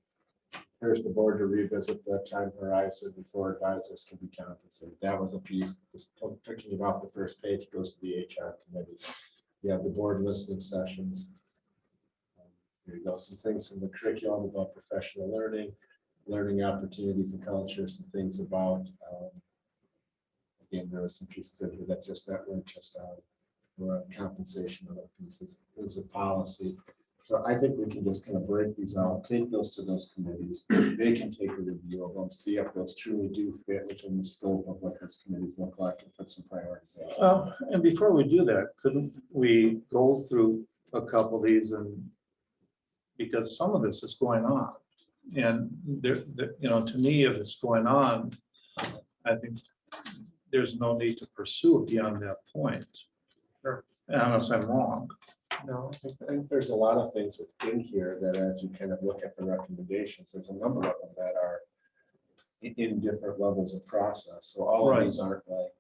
here's the board to revisit the time horizon before advisors can be compensated. That was a piece, just picking it off the first page, goes to the HR committee. You have the board listening sessions. Here you go, some things from the curriculum about professional learning opportunities and culture, some things about, again, there were some pieces in here that weren't just for compensation, other pieces, things of policy. So I think we can just kind of break these out, take those to those committees. They can take a review of them, see if those truly do fit within the scope of what those committees look like, and put some prioritization. And before we do that, couldn't we go through a couple of these, and because some of this is going on, and to me, if it's going on, I think there's no need to pursue it beyond that point. Sure. Unless I'm wrong. No, I think there's a lot of things within here that as you kind of look at the recommendations, there's a number of them that are in different levels of process. So all of Right. these aren't like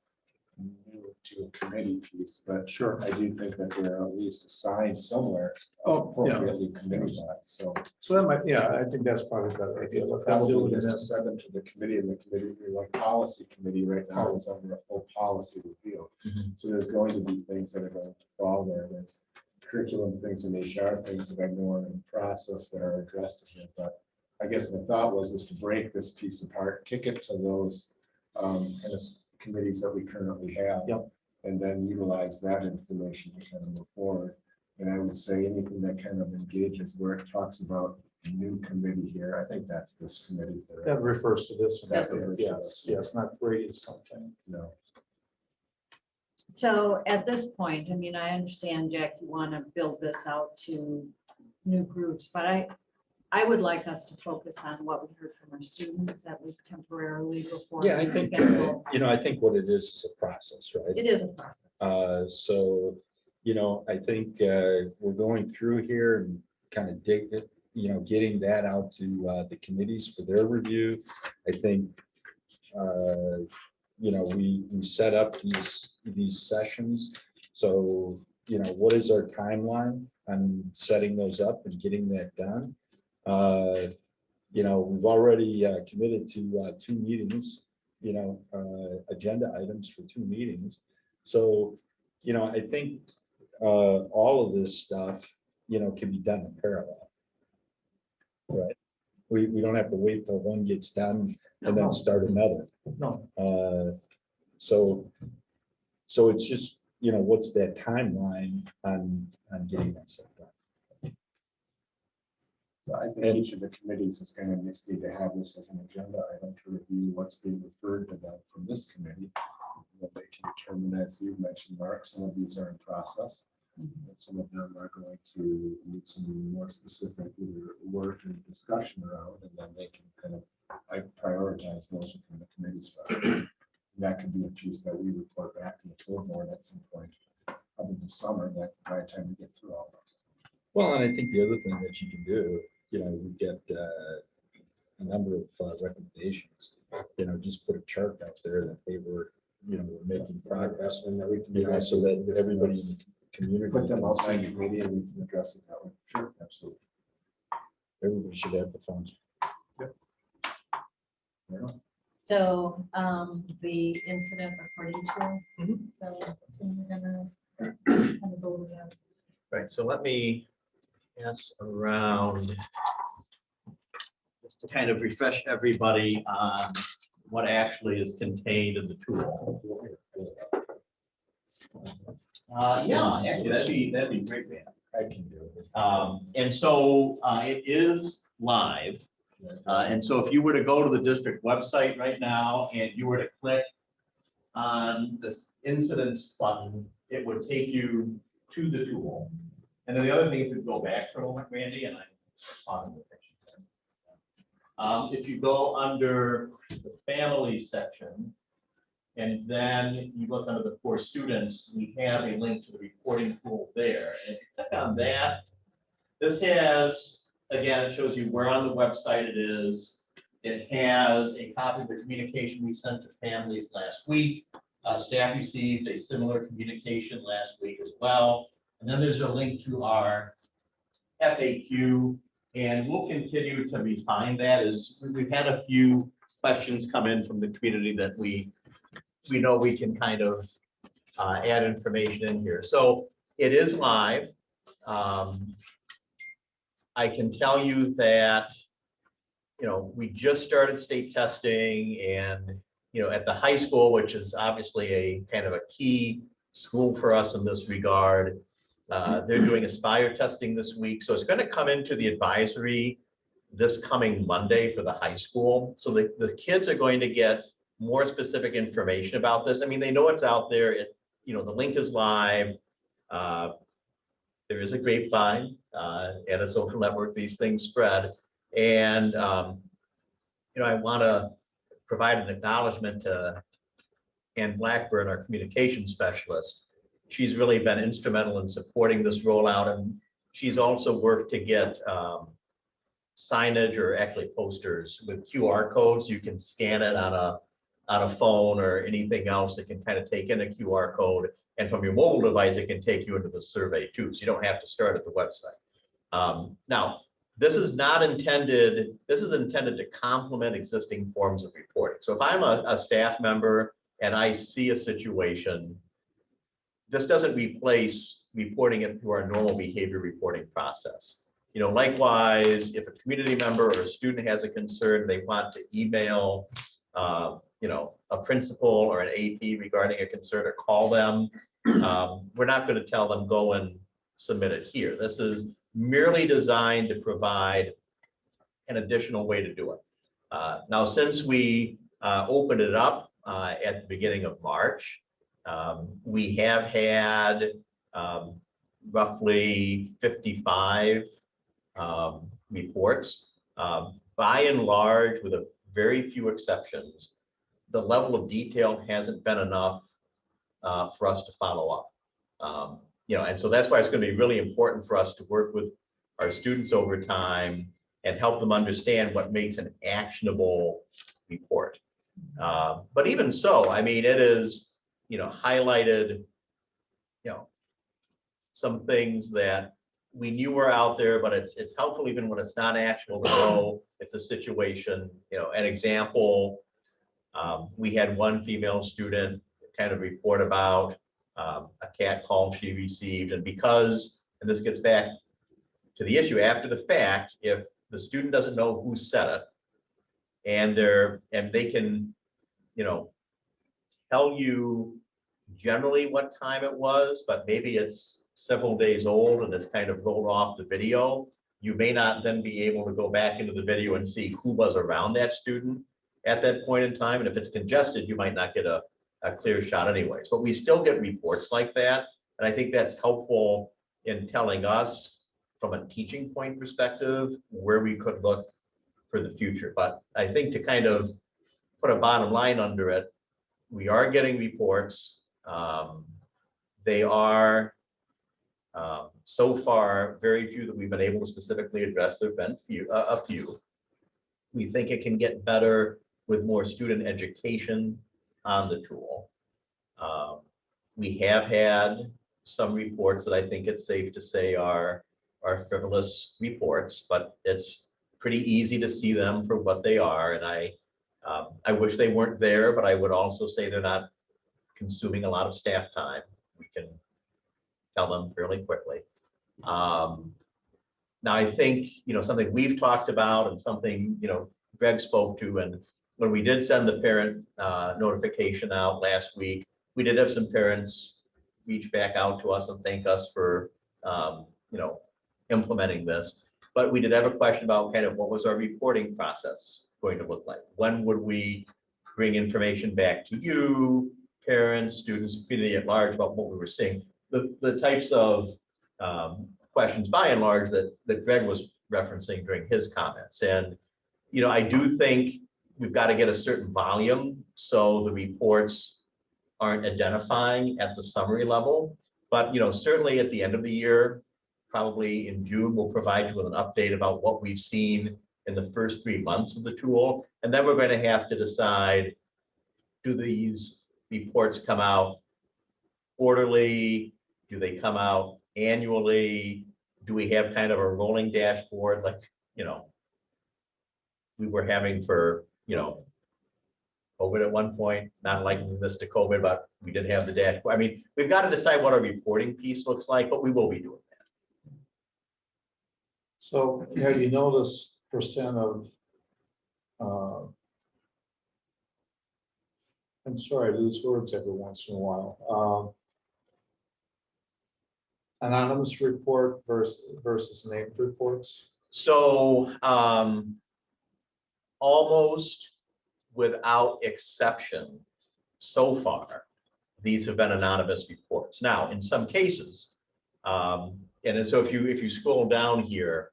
new to a committee piece, but Sure. I do think that they're at least assigned somewhere Oh, yeah. appropriately committee wise. So So that might, yeah, I think that's probably a better idea. What I'm probably doing just to is, send them to the committee, and the committee, like policy committee right now is under a full policy review. Mhm. So there's going to be things that are going to fall there. There's curriculum things and HR things that I know are in process that are addressed in here. But I guess my thought was is to break this piece apart, kick it to those kind of committees that we currently have. Yep. And then utilize that information to kind of move forward. And I would say anything that kind of engages where it talks about a new committee here, I think that's this committee. that refers to this one. That refers to Yes, this. yes, not creating something. No. So at this point, I mean, I understand, Jack, you want to build this out to new groups, but I would like us to focus on what we heard from our students, at least temporarily before. Yeah, I we think, schedule. I think what it is a process, right? It is a process. So, I think we're going through here and kind of dig it, getting that out to the committees for their review. I think, we set up these sessions. So, what is our timeline on setting those up and getting that done? We've already committed to 2 meetings, agenda items for 2 meetings. So, I think all of this stuff, can be done in parallel. Right? We don't have to wait till one gets done and then start another. No, So it's just, what's that timeline on getting that set done? I think each of the committees is going to need to have this as an agenda item to review what's being referred to them from this committee. That they can determine, as you mentioned, Mark, some of these are in process. And some of them are going to need some more specific either work and discussion around, and then they can kind of prioritize those within the committees. That could be a piece that we report back to the full board at some point, probably this summer, that by the time we get through all those. Well, and I think the other thing that you can do, we get a number of recommendations, just put a chart out there that they were, we're making progress, And that we can. so that everybody in the community. Put them can outside see. committee and we can address it that way. Sure, absolutely. Everybody should have the funds. Yeah. So the incident according to. So we're gonna kind of go over that. Right, so let me pass around just to kind of refresh everybody on what actually is contained in the tool. Yeah, actually, that'd be great, man. I can do it. And so it is live. And so if you were to go to the district website right now and you were to click on this incidents button, it would take you to the tool. And then the other thing, if you go back for a moment, Randy, and if you go under the family section, and then you look under the core students, we have a link to the reporting tool there. And if you click on that, this has, again, it shows you where on the website it is. It has a copy of the communication we sent to families last week. Staff received a similar communication last week as well. And then there's a link to our FAQ, and we'll continue to refine that as we've had a few questions come in from the community that we know we can kind of add information in here. So it is live. I can tell you that, we just started state testing, and, at the high school, which is obviously a kind of a key school for us in this regard, they're doing Aspire testing this week. So it's going to come into the advisory this coming Monday for the high school. So the kids are going to get more specific information about this. I mean, they know it's out there. The link is live. There is a grapevine and a social network. These things spread. And, I want to provide an acknowledgement to Ann Blackburn, our communication specialist. She's really been instrumental in supporting this rollout, and she's also worked to get signage or actually posters with QR codes. You can scan it on a phone or anything else that can kind of take in a QR code. And from your mobile device, it can take you into the survey too. So you don't have to start at the website. Now, this is intended to complement existing forms of reporting. So if I'm a staff member and I see a situation, this doesn't replace reporting it through our normal behavior reporting process. You know, likewise, if a community member or a student has a concern, they want to email, you know, a principal or an AP regarding a concern or call them, we're not going to tell them go and submit it here. This is merely designed to provide an additional way to do it. Now, since we opened it up at the beginning of March, we have had roughly 55 reports. By and large, with a very few exceptions, the level of detail hasn't been enough for us to follow up. You know, and so that's why it's going to be really important for us to work with our students over time and help them understand what makes an actionable report. But even so, I mean, it is, you know, highlighted, you know, some things that we knew were out there, but it's helpful even when it's not actionable to know it's a situation. You know, an example, we had one female student kind of report about a cat call she received, and because, and this gets back to the issue after the fact, if the student doesn't know who said it, and they can, you know, tell you generally what time it was, but maybe it's several days old and it's kind of rolled off the video, you may not then be able to go back into the video and see who was around that student at that point in time. And if it's congested, you might not get a clear shot anyways. But we still get reports like that. And I think that's helpful in telling us from a teaching point perspective where we could look for the future. But I think to kind of put a bottom line under it, we are getting reports. They are so far very few that we've been able to specifically address. There have been a few. We think it can get better with more student education on the tool. We have had some reports that I think it's safe to say are frivolous reports, but it's pretty easy to see them for what they are. And I wish they weren't there, but I would also say they're not consuming a lot of staff time. We can tell them fairly quickly. Now, I think, you know, something we've talked about and something, you know, Greg spoke to, and when we did send the parent notification out last week, we did have some parents reach back out to us and thank us for, you know, implementing this. But we did have a question about kind of what was our reporting process going to look like? When would we bring information back to you, parents, students, community at large about what we were seeing? The types of questions by and large that Greg was referencing during his comments. And, you know, I do think we've got to get a certain volume so the reports aren't identifying at the summary level. But, you know, certainly at the end of the year, probably in June, we'll provide you with an update about what we've seen in the first 3 months of the tool. And then we're going to have to decide, do these reports come out quarterly? Do they come out annually? Do we have kind of a rolling dashboard like, you know, we were having for, you know, COVID at one point, not liking this to COVID, but we did have the dashboard. I mean, we've got to decide what our reporting piece looks like, but we will be doing that. So have you noticed percent of, I'm sorry, I lose words every once in a while. Anonymous report versus named reports? So almost without exception, so far, these have been anonymous reports. Now, in some cases, and so if you scroll down here,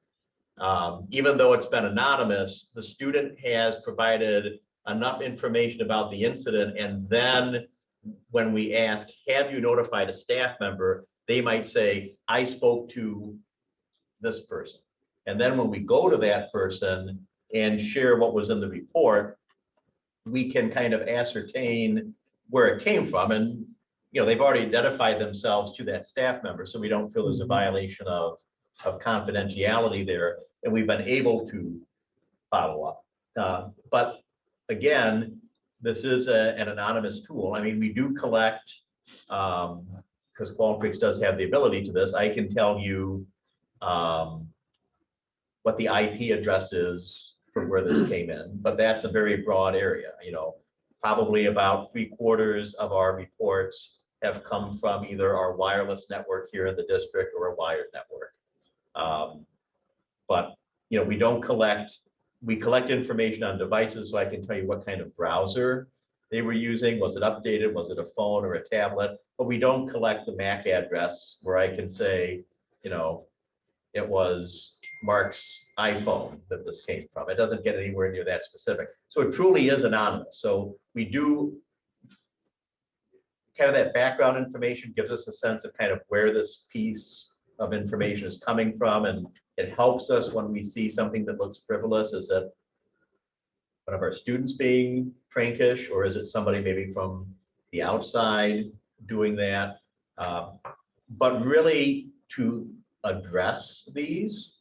even though it's been anonymous, the student has provided enough information about the incident, and then when we ask, have you notified a staff member, they might say, I spoke to this person. And then when we go to that person and share what was in the report, we can kind of ascertain where it came from. And, you know, they've already identified themselves to that staff member, so we don't feel there's a violation of confidentiality there. And we've been able to follow up. But again, this is an anonymous tool. I mean, we do collect, because Qualtrics does have the ability to this. I can tell you what the IP address is from where this came in, but that's a very broad area. You know, probably about 3/4 of our reports have come from either our wireless network here in the district or a wired network. But, you know, we don't collect, we collect information on devices, so I can tell you what kind of browser they were using. Was it updated? Was it a phone or a tablet? But we don't collect the MAC address where I can say, you know, it was Mark's iPhone that this came from. It doesn't get anywhere near that specific. So it truly is anonymous. So we do kind of that background information gives us a sense of kind of where this piece of information is coming from. And it helps us when we see something that looks frivolous. Is it one of our students being prankish, or is it somebody maybe from the outside doing that? But really, to address these,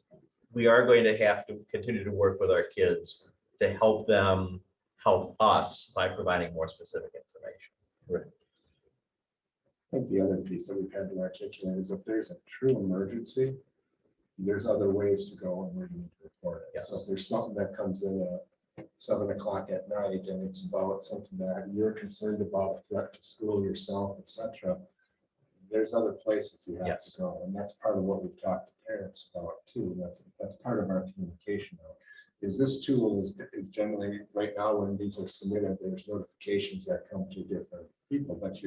we are going to have to continue to work with our kids to help them help us by providing more specific information. Right. I think the other piece that we've had to articulate is if there's a true emergency, there's other ways to go and where you need to report it. Yes. So if there's something that comes in at 7 o'clock at night and it's about something that you're concerned about, a threat to school, yourself, etc., there's other places you have Yes. to go. And that's part of what we've talked to parents about too. That's part of our communication now. Is this tool is generally right now when these are submitted, there's notifications that come to different people, but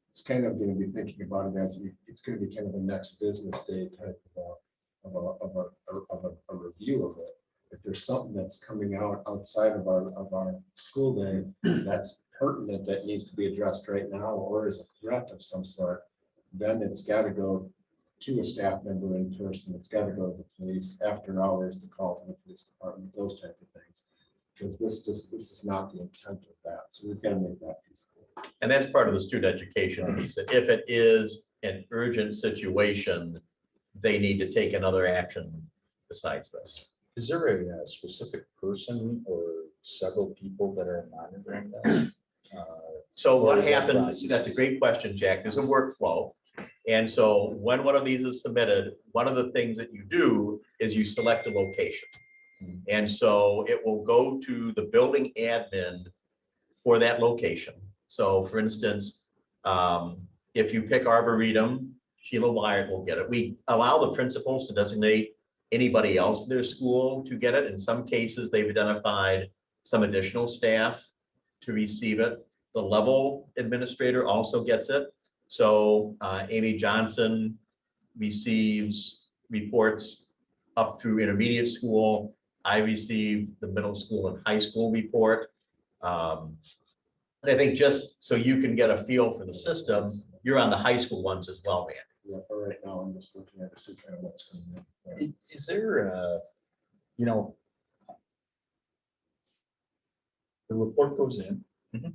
it's kind of going to be thinking about it as it's going to be kind of a next business day type of a review of it. If there's something that's coming out outside of our school day that's pertinent that needs to be addressed right now, or is a threat of some sort, then it's got to go to a staff member in person. It's got to go to the police after hours, the call to the police department, those type of things. Because this is not the intent of that. So we've got to make that piece clear. And that's part of the student education piece. That if it is an urgent situation, they need to take another action besides this. Is there a specific person or several people that are monitoring that? So Or what is that happens, process? that's a great question, Jack. There's a workflow. And so when one of these is submitted, one of the things that you do is you select a location. And so it will go to the building admin for that location. So for instance, if you pick Arboretum, Sheila Wyatt will get it. We allow the principals to designate anybody else in their school to get it. In some cases, they've identified some additional staff to receive it. The level administrator also gets it. So Amy Johnson receives reports up through intermediate school. I receive the middle school and high school report. And I think just so you can get a feel for the system, you're on the high school ones as well, man. Yeah, for right now, I'm just looking at to see kind of what's going on. Is there you know, the report goes in, Mhm.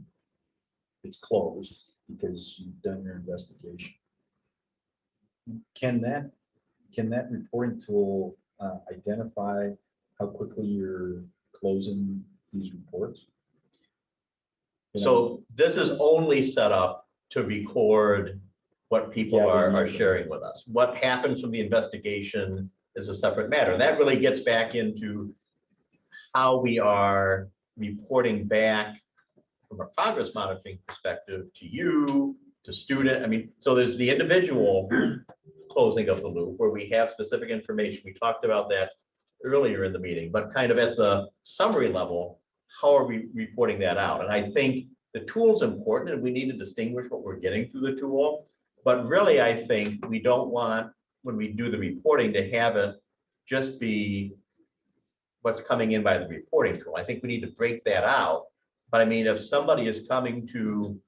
it's closed because you've done your investigation. Can that reporting tool identify how quickly you're closing these reports? You know, So this is only set up to record what people Yeah, are sharing with us. What happens from the investigation is a separate matter. That really gets back into how we are reporting back from a progress monitoring perspective to you, to student. I mean, so there's the individual closing of the loop where we have specific information. We talked about that earlier in the meeting, but kind of at the summary level, how are we reporting that out? And I think the tool's important and we need to distinguish what we're getting through the tool. But really, I think we don't want, when we do the reporting, to have it just be what's coming in by the reporting tool. I think we need to break that out. But I mean, if somebody is coming to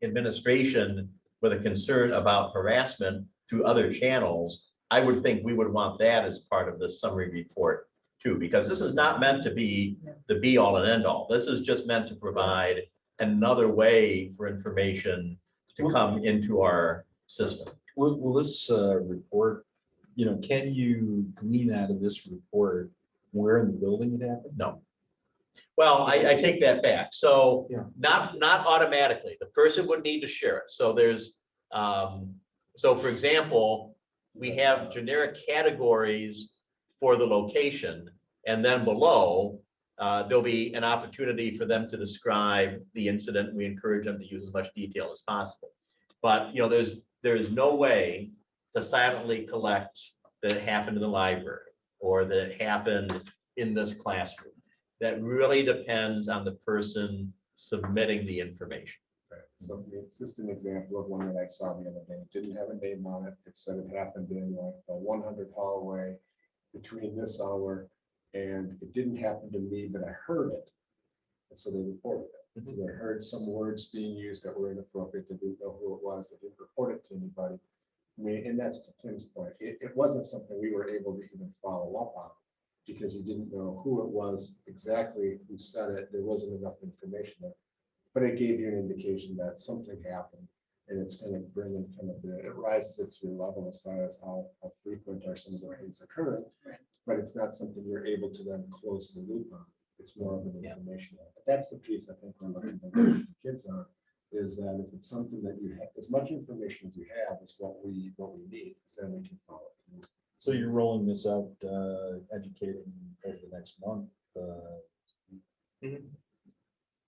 administration with a concern about harassment through other channels, I would think we would want that as part of the summary report too, because this is not meant to be the be all and end all. This is just meant to provide another way for information to come into our system. Will this report, can you glean out of this report where in the building it happened? No. Well, I take that back. So Yeah. not automatically. The person would need to share it. So there's, so for example, we have generic categories for the location. And then below, there'll be an opportunity for them to describe the incident. We encourage them to use as much detail as possible. But, there is no way to silently collect that it happened in the library or that it happened in this classroom. That really depends on the person submitting the information. So it's just an example of one that I saw the other day. It didn't have a name on it. It said it happened in like the 100 hallway between this hour, and it didn't happen to me, but I heard it. And so they reported it. So they heard some words being used that were inappropriate. They didn't know who it was. They didn't report it to anybody. I mean, and that's to Tim's point. It wasn't something we were able to even follow up on because you didn't know who it was exactly who said it. There wasn't enough information there. But it gave you an indication that something happened, and it's kind of bringing it rises it to your level as far as how frequent are some of the things occurring. Right. But it's not something you're able to then close the loop on. It's more of an information. But that's the piece I think we're looking to work with the kids on, is that if it's something that you have, as much information as you have is what we need, then we can follow through. So you're rolling this out, educating over the next month.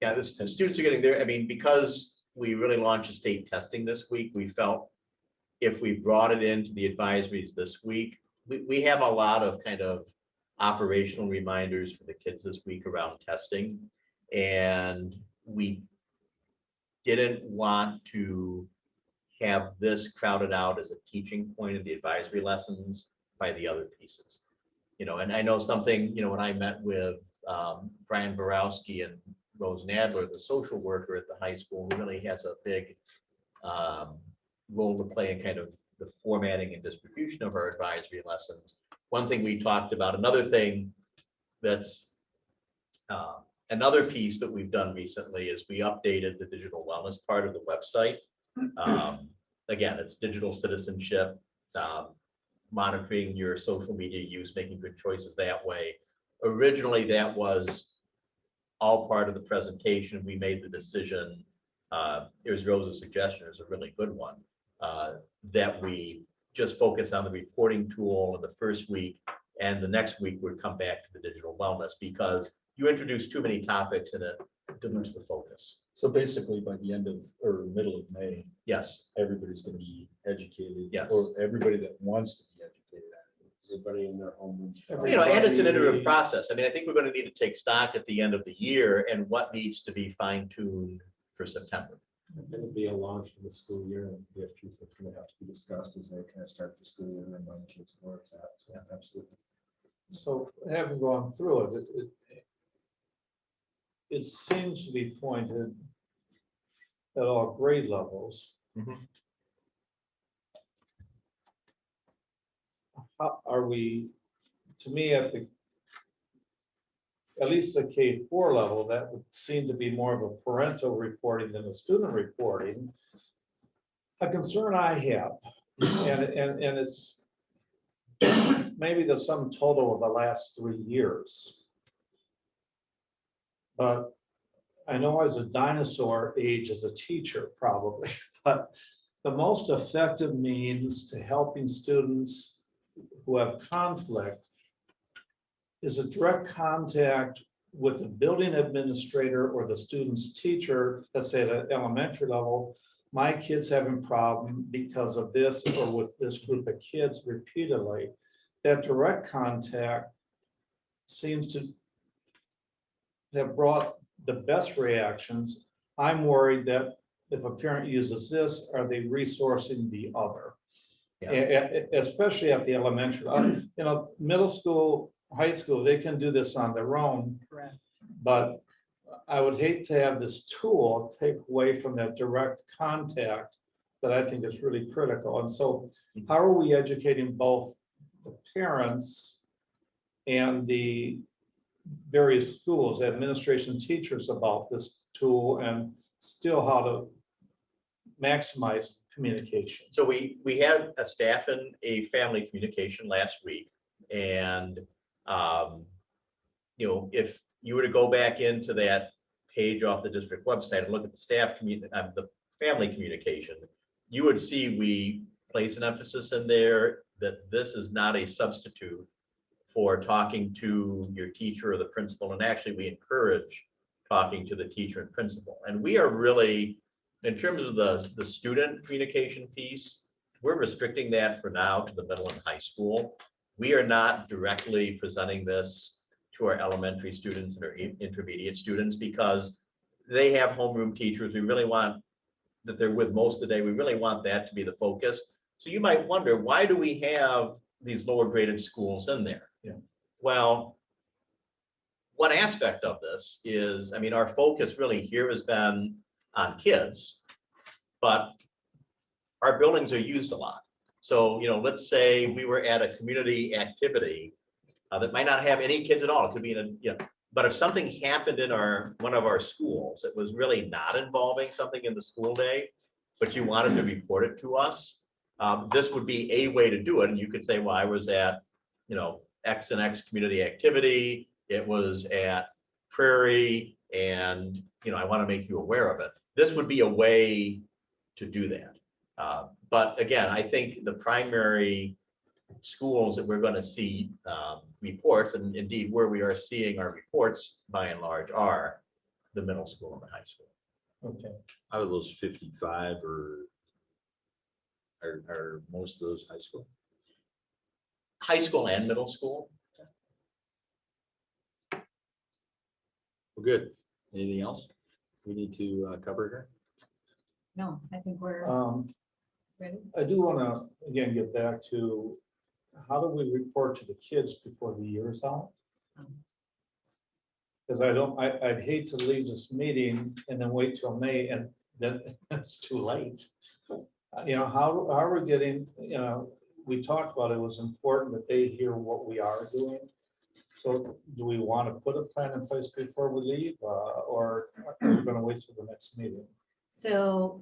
Yeah, the students are getting there. I mean, because we really launched state testing this week, we felt if we brought it into the advisories this week, we have a lot of kind of operational reminders for the kids this week around testing. And we didn't want to have this crowded out as a teaching point of the advisory lessons by the other pieces. And I know something, when I met with Brian Borowski and Rose Nadler, the social worker at the high school, who really has a big role to play in kind of the formatting and distribution of our advisory lessons. One thing we talked about, another thing that's another piece that we've done recently is we updated the digital wellness part of the website. Again, it's digital citizenship, monitoring your social media use, making good choices that way. Originally, that was all part of the presentation. We made the decision, it was Rose's suggestion, it was a really good one, that we just focus on the reporting tool in the first week, and the next week would come back to the digital wellness, because you introduce too many topics and it dilutes the focus. So basically by the end of, or middle of May, Yes, everybody's gonna be educated. Yes. Or everybody that wants to be educated. Everybody in their home. and it's an iterative process. I mean, I think we're going to need to take stock at the end of the year and what needs to be fine-tuned for September. It'll be a launch for the school year, and be a piece that's going to have to be discussed as they kind of start the school year and remind kids where it's at. So absolutely. So having gone through it, it seems to be pointed at all grade levels. How are we, to me, at least the K4 level, that would seem to be more of a parental reporting than a student reporting. A concern I have, and it's maybe the sum total of the last 3 years. But I know as a dinosaur age as a teacher, probably, but the most effective means to helping students who have conflict is a direct contact with the building administrator or the student's teacher, let's say at an elementary level. My kid's having a problem because of this, or with this group of kids repeatedly. That direct contact seems to have brought the best reactions. I'm worried that if a parent uses this, are they resourcing the other? Especially at the elementary, middle school, high school, they can do this on their own. Correct. But I would hate to have this tool take away from that direct contact that I think is really critical. And so how are we educating both the parents and the various schools, administration, teachers about this tool and still how to maximize communication? So we had a staff and a family communication last week, and if you were to go back into that page off the district website and look at the staff the family communication, you would see we place an emphasis in there that this is not a substitute for talking to your teacher or the principal, and actually we encourage talking to the teacher and principal. And we are really, in terms of the student communication piece, we're restricting that for now to the middle and high school. We are not directly presenting this to our elementary students and our intermediate students because they have homeroom teachers. We really want that they're with most of the day. We really want that to be the focus. So you might wonder, why do we have these lower graded schools in there? Yeah. Well, one aspect of this is, I mean, our focus really here has been on kids, but our buildings are used a lot. So, let's say we were at a community activity that might not have any kids at all. It could be but if something happened in one of our schools that was really not involving something in the school day, but you wanted to report it to us, this would be a way to do it. And you could say, well, I was at, X and X community activity. It was at Prairie, and, I want to make you aware of it. This would be a way to do that. But again, I think the primary schools that we're going to see reports, and indeed where we are seeing our reports by and large, are the middle school and the high school. Okay. Out of those 55 are most of those high school? High school and middle school. Well, good. Anything else we need to cover here? No, I think we're ready. I do want to, again, get back to how do we report to the kids before the year is out? Because I'd hate to leave this meeting and then wait till May and then it's too late. How are we getting, we talked about it was important that they hear what we are doing. So do we want to put a plan in place before we leave or are we going to wait till the next meeting? So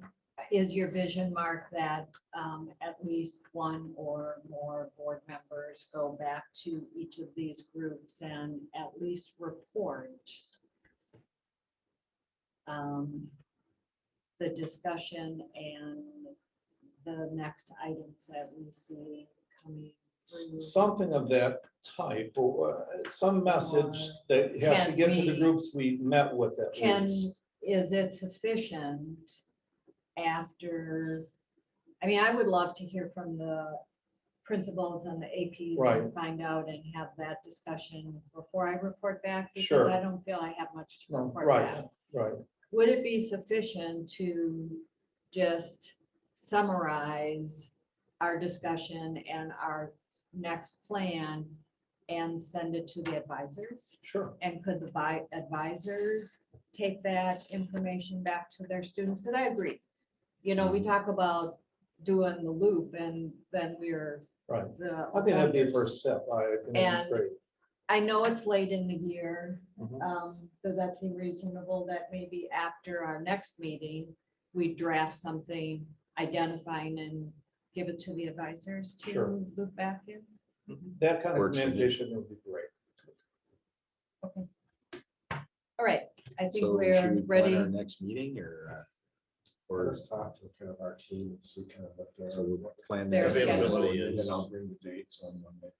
is your vision, Mark, that at least one or more board members go back to each of these groups and at least report the discussion and the next items that we see coming through? Something of that type, or some message that has to Can get to the we- groups we met with at least. Is it sufficient after, I would love to hear from the principals and the APs Right. and find out and have that discussion before I report back. Because Sure. I don't feel I have much to No, report right, back. right. Would it be sufficient to just summarize our discussion and our next plan and send it to the advisors? Sure. And could the advisors take that information back to their students? Because I agree. We talk about doing the loop and then we're. Right. the I think that'd be a offenders. first step. I think that'd And- be great. I know it's late in the year. Mhm. Does that seem reasonable that maybe after our next meeting, we draft something identifying and give it to the advisors Sure. to loop back in? That kind of Works for me. communication would be great. All right, I think So should we're we plan our ready. next meeting or Let's talk to kind of our team and see kind of what their. so we'll plan Their that availability And is. then I'll bring the dates on Monday.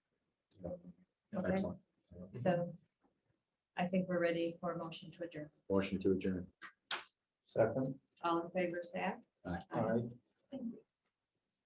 Okay. Excellent. So I think we're ready for a motion to adjourn. Motion to adjourn. Second, All in favor, say aye. Aye. all right.